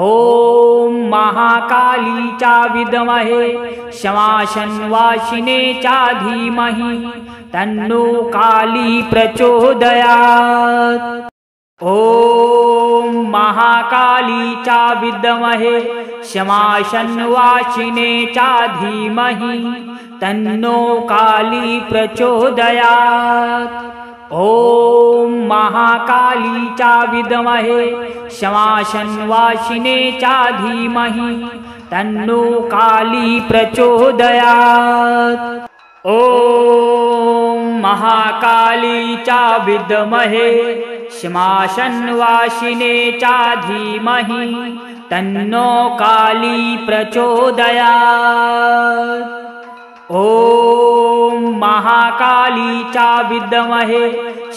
महाकाली च विद्महे शमाशन्वासिने च धीमहि तन्नो काली प्रचोदयात्। ॐ महाकाली च विद्महे शमाशन्वासिने च धीमहि तन्नो काली प्रचोदयात्। ॐ महाकाली च विद्महे शमाशन्वासिने च धीमहि तन्नो काली प्रचोदयात्। ॐ महाकाली च विद्महे शमाशन्वासिने च धीमहि तन्नो काली प्रचोदयात्। ॐ महाकाली च विद्महे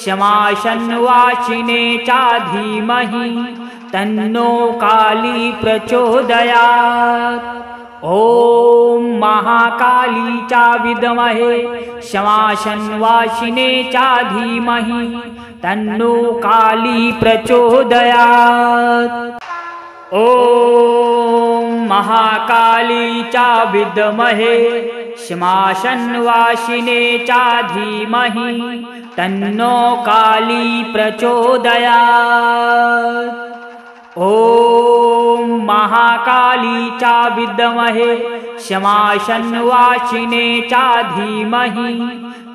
शमाशन्वासिने च धीमहि तन्नो काली प्रचोदयात्। ॐ महाकाली च विद्महे शमाशन्वासिने च धीमहि तन्नो काली प्रचोदयात्। ॐ महाकाली च विद्महे शमाशन्वासिने च धीमहि तन्नो काली प्रचोदयात्। ॐ महाकाली च विद्महे शमाशन्वासिने च धीमहि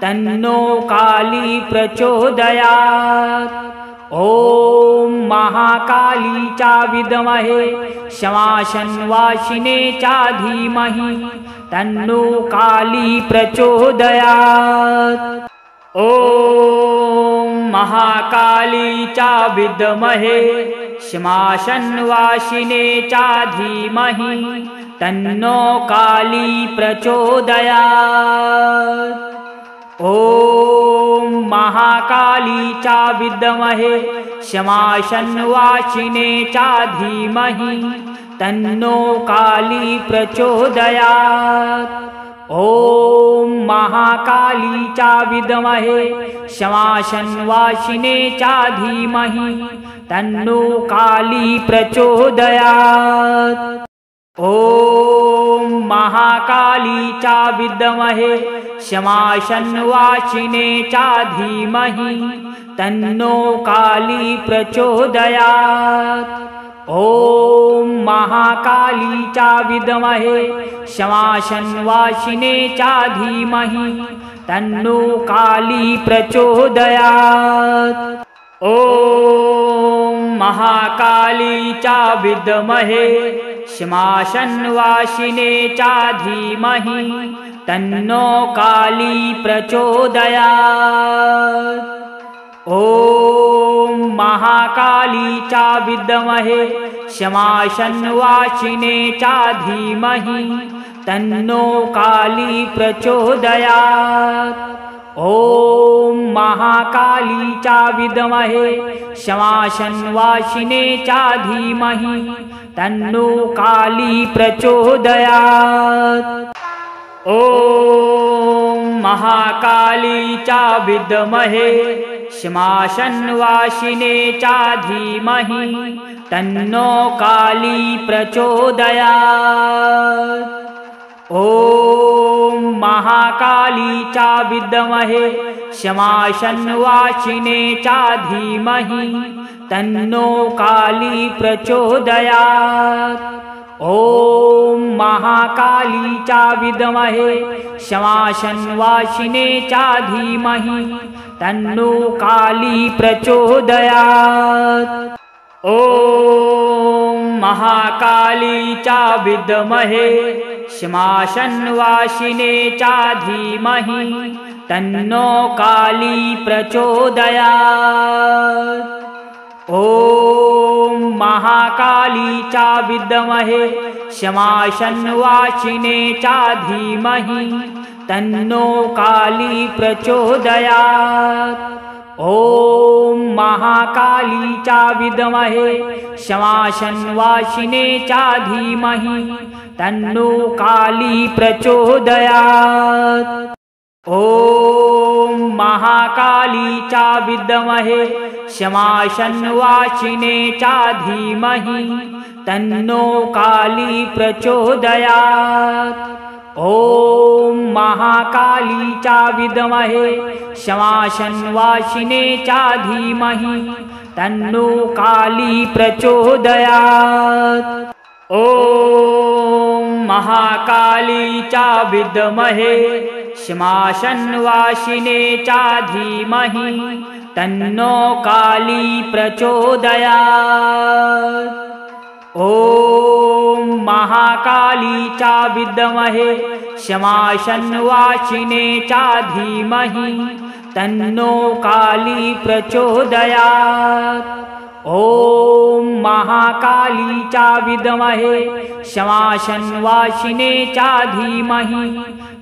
तन्नो काली प्रचोदयात्। ॐ महाकाली च विद्महे शमाशन्वासिने च धीमहि तन्नो काली प्रचोदयात्। ॐ महाकाली च विद्महे शमाशन्वासिने च धीमहि तन्नो काली प्रचोदयात्। ॐ महाकाली च विद्महे शमाशन्वासिने च धीमहि तन्नो काली प्रचोदयात्। ॐ महाकाली च विद्महे शमाशन्वासिने च धीमहि तन्नो काली प्रचोदयात्। ॐ महाकाली च विद्महे शमाशन्वासिने च धीमहि तन्नो काली प्रचोदयात्। ॐ महाकाली च विद्महे शमाशन्वासिने च धीमहि तन्नो काली प्रचोदयात्। ॐ महाकाली च विद्महे शमाशन्वासिने च धीमहि तन्नो काली प्रचोदयात्। ॐ महाकाली च विद्महे शमाशन्वासिने च धीमहि तन्नो काली प्रचोदयात्। ॐ महाकाली च विद्महे शमाशन्वासिने च धीमहि तन्नो काली प्रचोदयात्। ॐ महाकाली च विद्महे शमाशन्वासिने च धीमहि तन्नो काली प्रचोदयात्। ॐ महाकाली च विद्महे शमाशन्वासिने च धीमहि तन्नो काली प्रचोदयात्। ॐ महाकाली च विद्महे शमाशन्वासिने च धीमहि तन्नो काली प्रचोदयात्। ॐ महाकाली च विद्महे शमाशन्वासिने च धीमहि तन्नो काली प्रचोदयात्। ॐ महाकाली च विद्महे शमाशन्वासिने च धीमहि तन्नो काली प्रचोदयात्। ॐ महाकाली च विद्महे शमाशन्वासिने च धीमहि तन्नो काली प्रचोदयात्। ॐ महाकाली चा विद्महे शमाशन्वासिने चा धीमहि तन्नो काली प्रचोदयात्। ॐ महाकाली चा विद्महे शमाशन्वासिने चा धीमहि तन्नो काली प्रचोदयात्। ॐ महाकाली चा विद्महे शमाशन्वासिने चा धीमहि तन्नो काली प्रचोदयात्। ॐ महाकाली चा विद्महे शमाशन्वासिने चा धीमहि तन्नो काली प्रचोदयात्। ॐ महाकाली चा विद्महे शमाशन्वासिने चा धीमहि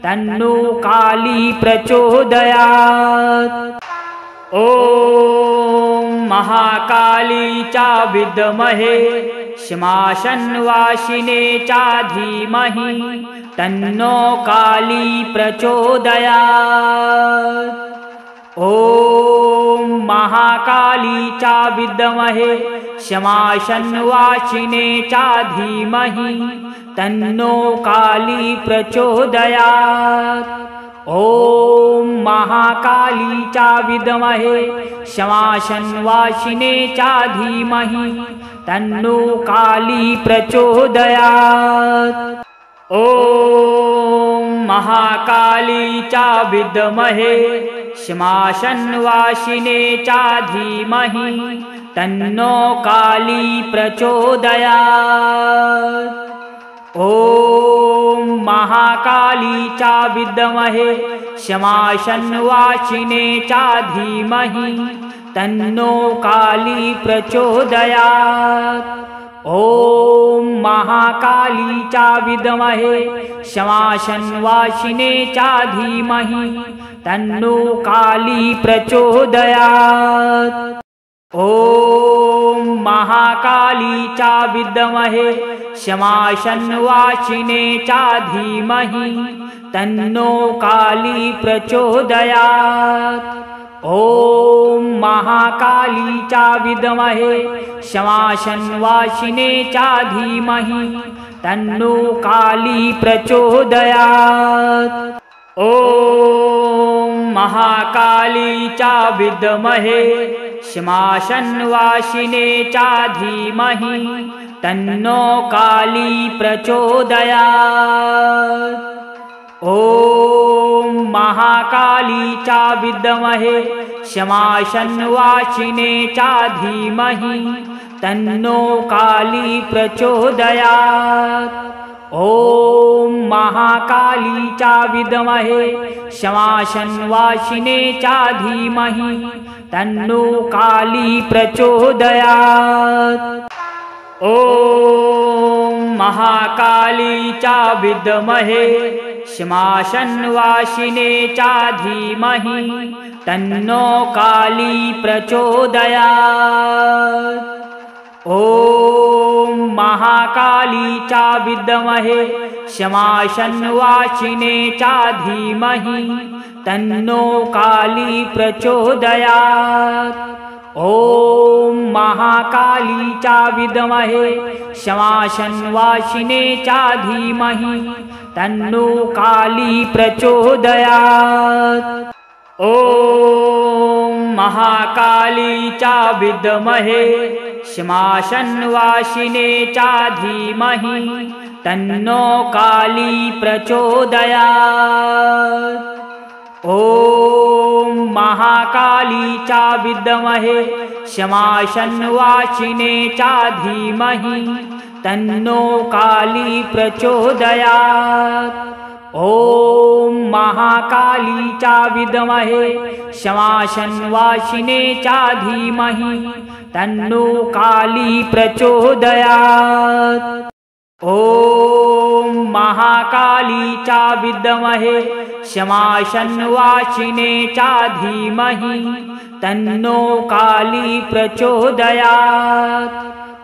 तन्नो काली प्रचोदयात्। ॐ महाकाली चा विद्महे शमाशन्वासिने चा धीमहि तन्नो काली प्रचोदयात्। ॐ महाकाली चा विद्महे शमाशन्वासिने चा धीमहि तन्नो काली प्रचोदयात्। ॐ महाकाली चा विद्महे शमाशन्वासिने चा धीमहि तन्नो काली प्रचोदयात्। ॐ महाकाली चा विद्महे शमाशन्वासिने चा धीमहि तन्नो काली प्रचोदयात्। ॐ महाकाली चा विद्महे शमाशन्वासिने चा धीमहि तन्नो काली प्रचोदयात्। ॐ महाकाली चा विद्महे शमाशन्वासिने चा धीमहि तन्नो काली प्रचोदयात्। ॐ महाकाली चा विद्महे शमाशन्वासिने चा धीमहि तन्नो काली प्रचोदयात्। ॐ महाकाली चा विद्महे शमाशन्वासिने चा धीमहि तन्नो काली प्रचोदयात्। ॐ महाकाली चा विद्महे शमाशन्वासिने चा धीमहि तन्नो काली प्रचोदयात्। ॐ महाकाली चा विद्महे शमाशन्वासिने चा धीमहि तन्नो काली प्रचोदयात्। ॐ महाकाली चा विद्महे शमाशन्वासिने चा धीमहि तन्नो काली प्रचोदयात्। ॐ महाकाली चा विद्महे शमाशन्वासिने चा धीमहि तन्नो काली प्रचोदयात्। ॐ महाकाली चा विद्महे शमाशन्वासिने चा धीमहि तन्नो काली प्रचोदयात्। ॐ महाकाली चा विद्महे शमाशन्वासिने चा धीमहि तन्नो काली प्रचोदयात्। ॐ महाकाली चा विद्महे शमाशन्वासिने चा धीमहि तन्नो काली प्रचोदयात्। ॐ महाकाली चा विद्महे शमाशन्वासिने चा धीमहि तन्नो काली प्रचोदयात्। ॐ महाकाली चा विद्महे शमाशन्वासिने चा धीमहि तन्नो काली प्रचोदयात्। ॐ महाकाली चा विद्महे शमाशन्वासिने चा धीमहि तन्नो काली प्रचोदयात्।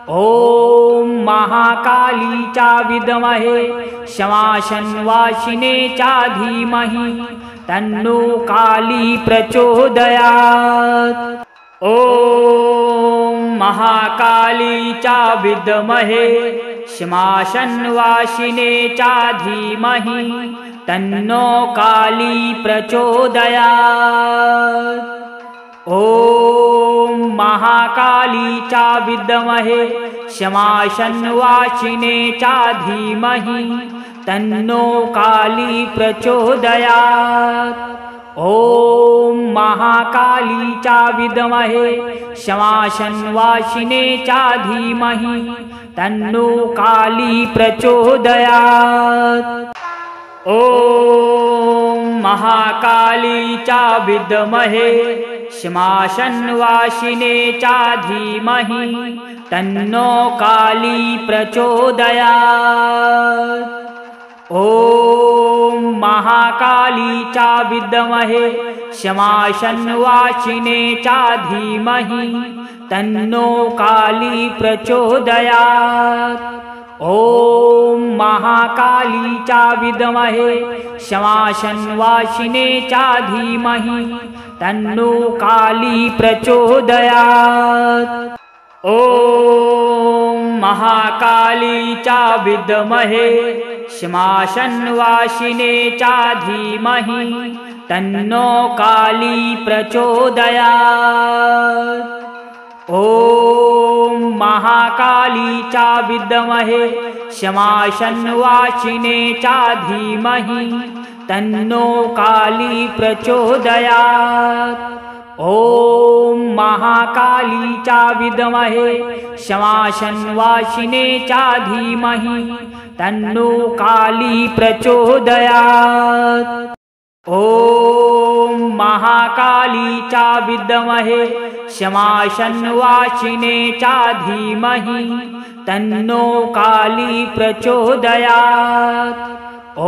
ॐ महाकाली चा विद्महे शमाशन्वासिने चा धीमहि तन्नो काली प्रचोदयात्। ॐ महाकाली च विद्महे श्मशानवासिने च धीमहि तन्नो काली प्रचोदयात्। ॐ महाकाली च विद्महे श्मशानवासिने च धीमहि तन्नो काली प्रचोदयात्। ॐ महाकाली च विद्महे श्मशानवासिने च धीमहि तन्नो काली प्रचोदयात्। ॐ महाकाली च विद्महे श्मशानवासिने च धीमहि तन्नो काली प्रचोदयात्। ॐ महाकाली च विद्महे श्मशानवासिने च धीमहि तन्नो काली प्रचोदयात्। ॐ महाकाली च विद्महे श्मशानवासिने च धीमहि तन्नो काली प्रचोदयात्। ॐ महाकाली च विद्महे श्मशानवासिने च धीमहि तन्नो काली प्रचोदयात्। ॐ महाकाली च विद्महे श्मशानवासिने च धीमहि तन्नो काली प्रचोदयात्। ॐ महाकाली च विद्महे श्मशानवासिने च धीमहि तन्नो काली प्रचोदयात्। ॐ महाकाली च विद्महे श्मशानवासिने च धीमहि तन्नो काली प्रचोदयात्। ॐ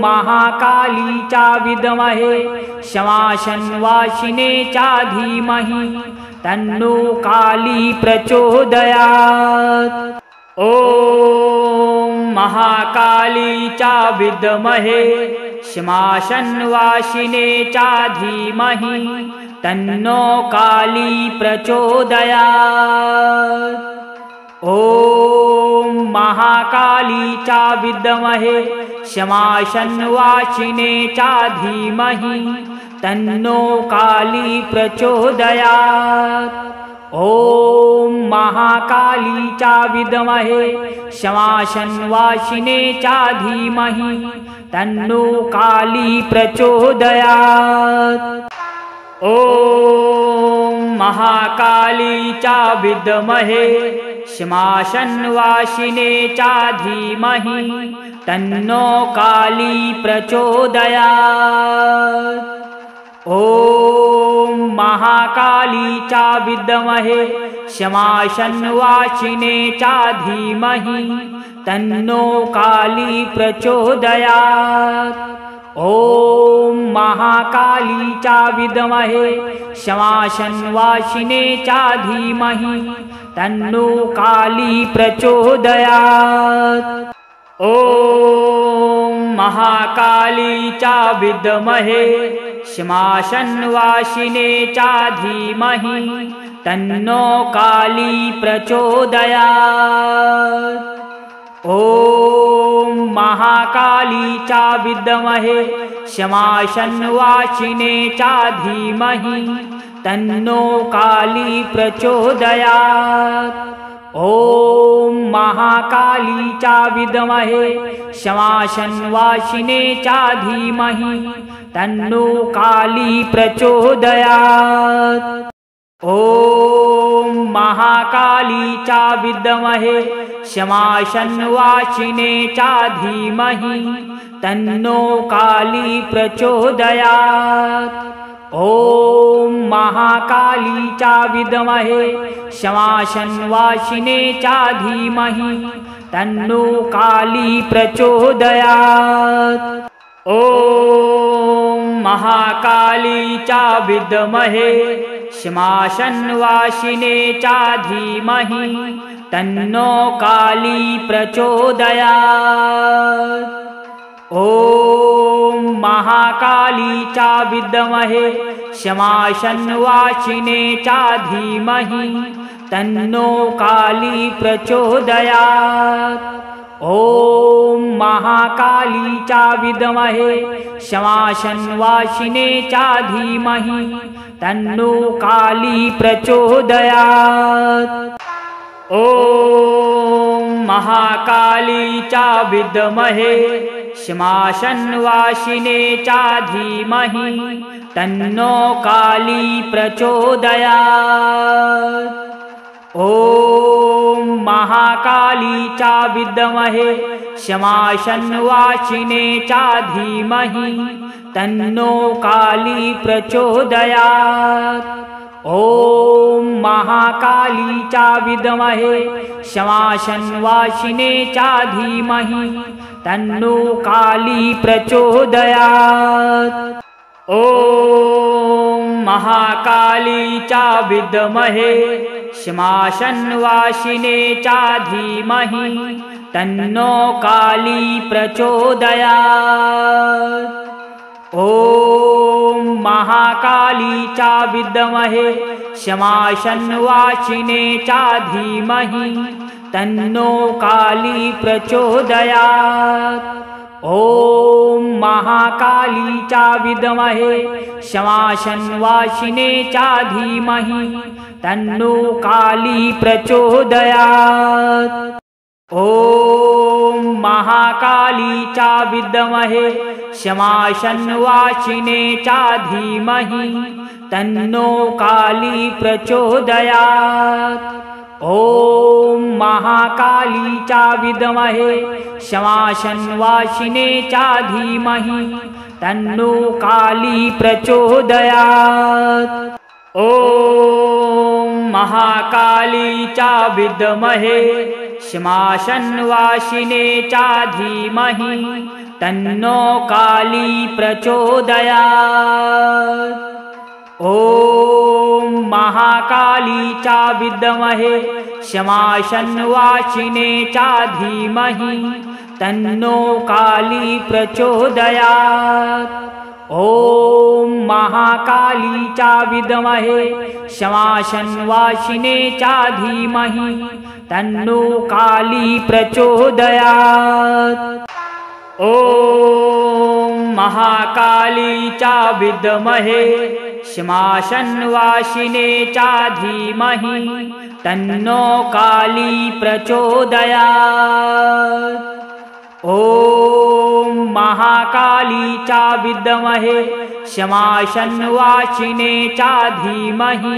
महाकाली च विद्महे श्मशानवासिने च धीमहि तन्नो काली प्रचोदयात्। ॐ महाकाली च विद्महे श्मशानवासिने च धीमहि तन्नो काली प्रचोदयात्। ॐ महाकाली च विद्महे श्मशानवासिने च धीमहि तन्नो काली प्रचोदयात्। ॐ महाकाली च विद्महे श्मशानवासिने च धीमहि तन्नो काली प्रचोदयात्। ॐ महाकाली च विद्महे श्मशानवासिने च धीमहि तन्नो काली प्रचोदयात्। ॐ महाकाली च विद्महे श्मशानवासिने च धीमहि तन्नो काली प्रचोदयात्। ॐ महाकाली च विद्महे श्मशानवासिने च धीमहि तन्नो काली प्रचोदयात्। ॐ महाकाली च विद्महे श्मशानवासिने च धीमहि तन्नो काली प्रचोदयात्। ॐ महाकाली च विद्महे श्मशानवासिने च धीमहि तन्नो काली प्रचोदयात्। ॐ महाकाली च विद्महे श्मशानवासिने च धीमहि तन्नो काली प्रचोदयात्। ॐ महाकाली च विद्महे श्मशानवासिने च धीमहि तन्नो काली प्रचोदयात्। ॐ महाकाली च विद्महे श्मशानवासिने च धीमहि तन्नो काली प्रचोदयात्। ॐ महाकाली च विद्महे श्मशानवासिने च धीमहि तन्नो काली प्रचोदयात्। ॐ ॐ महाकाली च विद्महे शमाशन्वासिने च धीमहि तन्नो काली प्रचोदयात्। ॐ महाकाली च विद्महे शमाशन्वासिने च धीमहि तन्नो काली प्रचोदयात्। ॐ महाकाली च विद्महे शमाशन्वासिने च धीमहि तन्नो काली प्रचोदयात्। ॐ महाकाली च विद्महे शमाशन्वासिने च धीमहि तन्नो काली प्रचोदयात्। ॐ महाकाली च विद्महे शमाशन्वासिने च धीमहि तन्नो काली प्रचोदयात्। ॐ महाकाली च विद्महे शमाशन्वासिने च धीमहि तन्नो काली प्रचोदयात्। ॐ महाकाली च विद्महे शमाशन्वासिने च धीमहि तन्नो काली प्रचोदयात्। ॐ महाकाली च विद्महे शमाशन्वासिने च धीमहि तन्नो काली प्रचोदयात्। ॐ महाकाली च विद्महे शमाशन्वासिने च धीमहि तन्नो काली प्रचोदयात्। ॐ महाकाली च विद्महे शमाशन्वासिने च धीमहि तन्नो काली प्रचोदयात्। ॐ महाकाली च विद्महे शमाशन्वासिने च धीमहि तन्नो काली प्रचोदयात्। ॐ महाकाली च विद्महे शमाशन्वासिने च धीमहि तन्नो काली प्रचोदयात्। ॐ महाकाली च विद्महे शमाशन्वासिने च धीमहि तन्नो काली प्रचोदयात्। ॐ महाकाली च विद्महे शमाशन्वासिने च धीमहि तन्नो काली प्रचोदयात्। ॐ महाकाली च विद्महे शमाशन्वासिने च धीमहि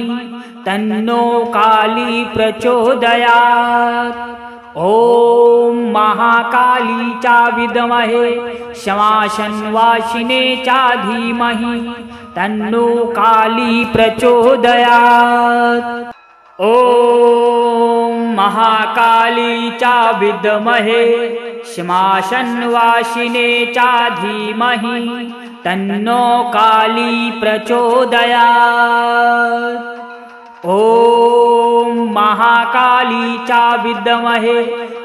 तन्नो काली प्रचोदयात्। ॐ महाकाली च विद्महे शमाशन्वासिने च धीमहि तन्नो काली प्रचोदयात्। ॐ महाकाली च विद्महे शमाशन्वासिने च धीमहि तन्नो काली प्रचोदयात्। ॐ महाकाली च विद्महे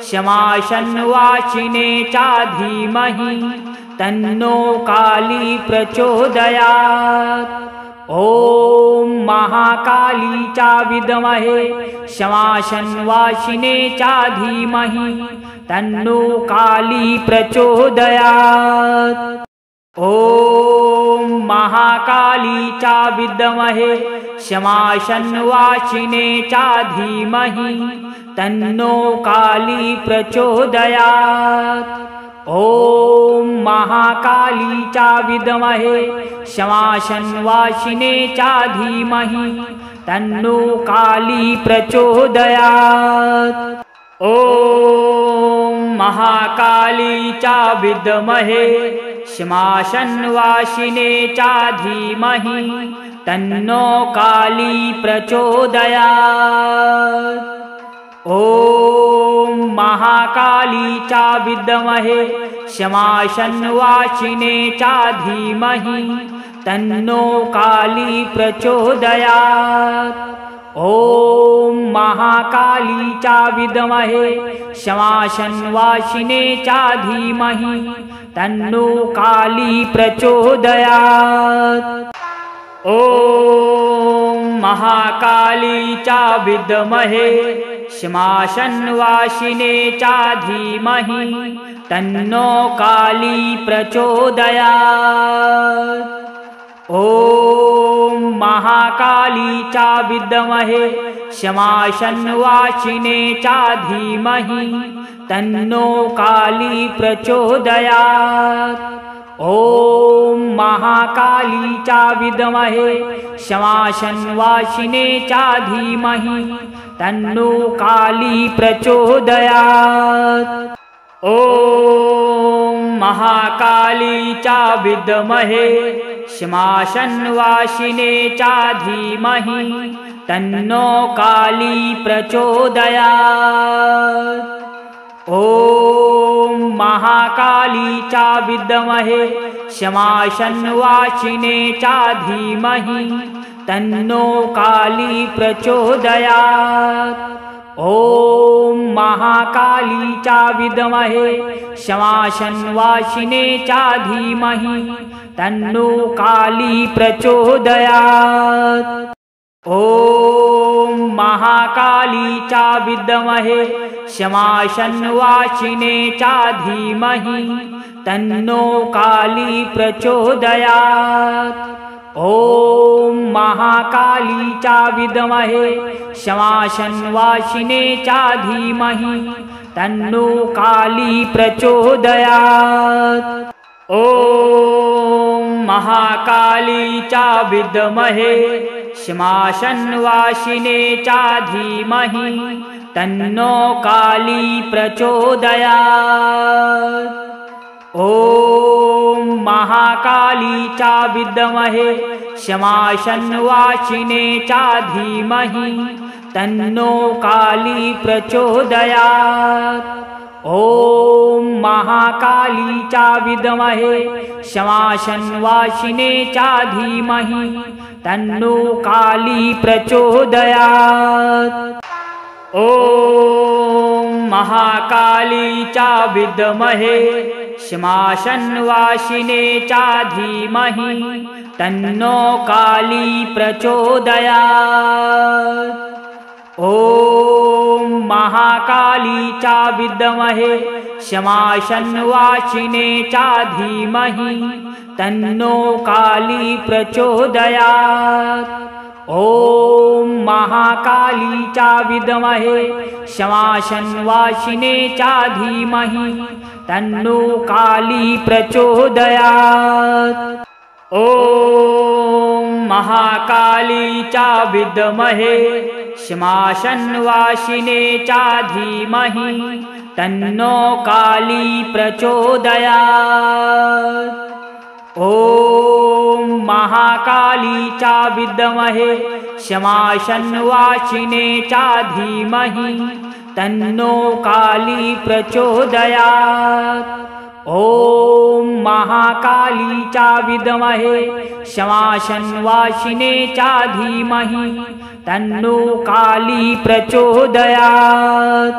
शमाशन्वासिने च धीमहि तन्नो काली प्रचोदयात्। ॐ महाकाली च विद्महे शमाशन्वासिने च धीमहि तन्नो काली प्रचोदयात्। ॐ महाकाली च विद्महे शमाशन्वासिने च धीमहि तन्नो काली प्रचोदयात्। ॐ महाकाली च विद्महे शमाशन्वासिने च धीमहि तन्नो काली प्रचोदयात्। ॐ महाकाली च विद्महे शमाशन्वासिने च धीमहि तन्नो काली प्रचोदयात्। ॐ महाकाली च विद्महे शमाशन्वासिने च धीमहि तन्नो काली प्रचोदयात्। ॐ महाकाली च विद्महे शमाशन्वासिने च धीमहि तन्नो काली प्रचोदयात्। ॐ महाकाली च विद्महे श्मशानवासिने च धीमहि तन्नो काली प्रचोदयात्। ॐ महाकाली च विद्महे श्मशानवासिने च धीमहि तन्नो काली प्रचोदयात्। ॐ महाकाली च विद्महे श्मशानवासिने च धीमहि तन्नो काली प्रचोदयात्। ॐ महाकाली च विद्महे श्मशानवासिने च धीमहि तन्नो काली प्रचोदयात्। ॐ महाकाली च विद्महे श्मशानवासिने च धीमहि तन्नो काली प्रचोदयात्। ॐ महाकाली च विद्महे श्मशानवासिने च धीमहि तन्नो काली प्रचोदयात्। ॐ महाकाली च विद्महे श्मशानवासिने च धीमहि तन्नो काली प्रचोदयात्। ॐ महाकाली च विद्महे श्मशानवासिने च धीमहि तन्नो काली प्रचोदयात्। ॐ महाकाली च विद्महे श्मशानवासिने च धीमहि तन्नो काली प्रचोदयात्। ॐ महाकाली च विद्महे श्मशानवासिने च धीमहि तन्नो काली प्रचोदयात्। ॐ महाकाली च विद्महे श्मशानवासिने च धीमहि तन्नो काली प्रचोदयात्। ॐ महाकाली च विद्महे श्मशानवासिने च धीमहि तन्नो काली प्रचोदयात्। ॐ महाकाली च विद्महे श्मशानवासिने च धीमहि तन्नो काली प्रचोदयात्। ॐ महाकाली च विद्महे श्मशानवासिने च धीमहि तन्नो काली प्रचोदयात्। ॐ महाकाली च विद्महे श्मशानवासिने च धीमहि तन्नो काली प्रचोदयात्। ॐ महाकाली च विद्महे श्मशानवासिने च धीमहि तन्नो काली प्रचोदयात्। ॐ महाकाली च विद्महे श्मशानवासिने च धीमहि तन्नो काली प्रचोदयात्।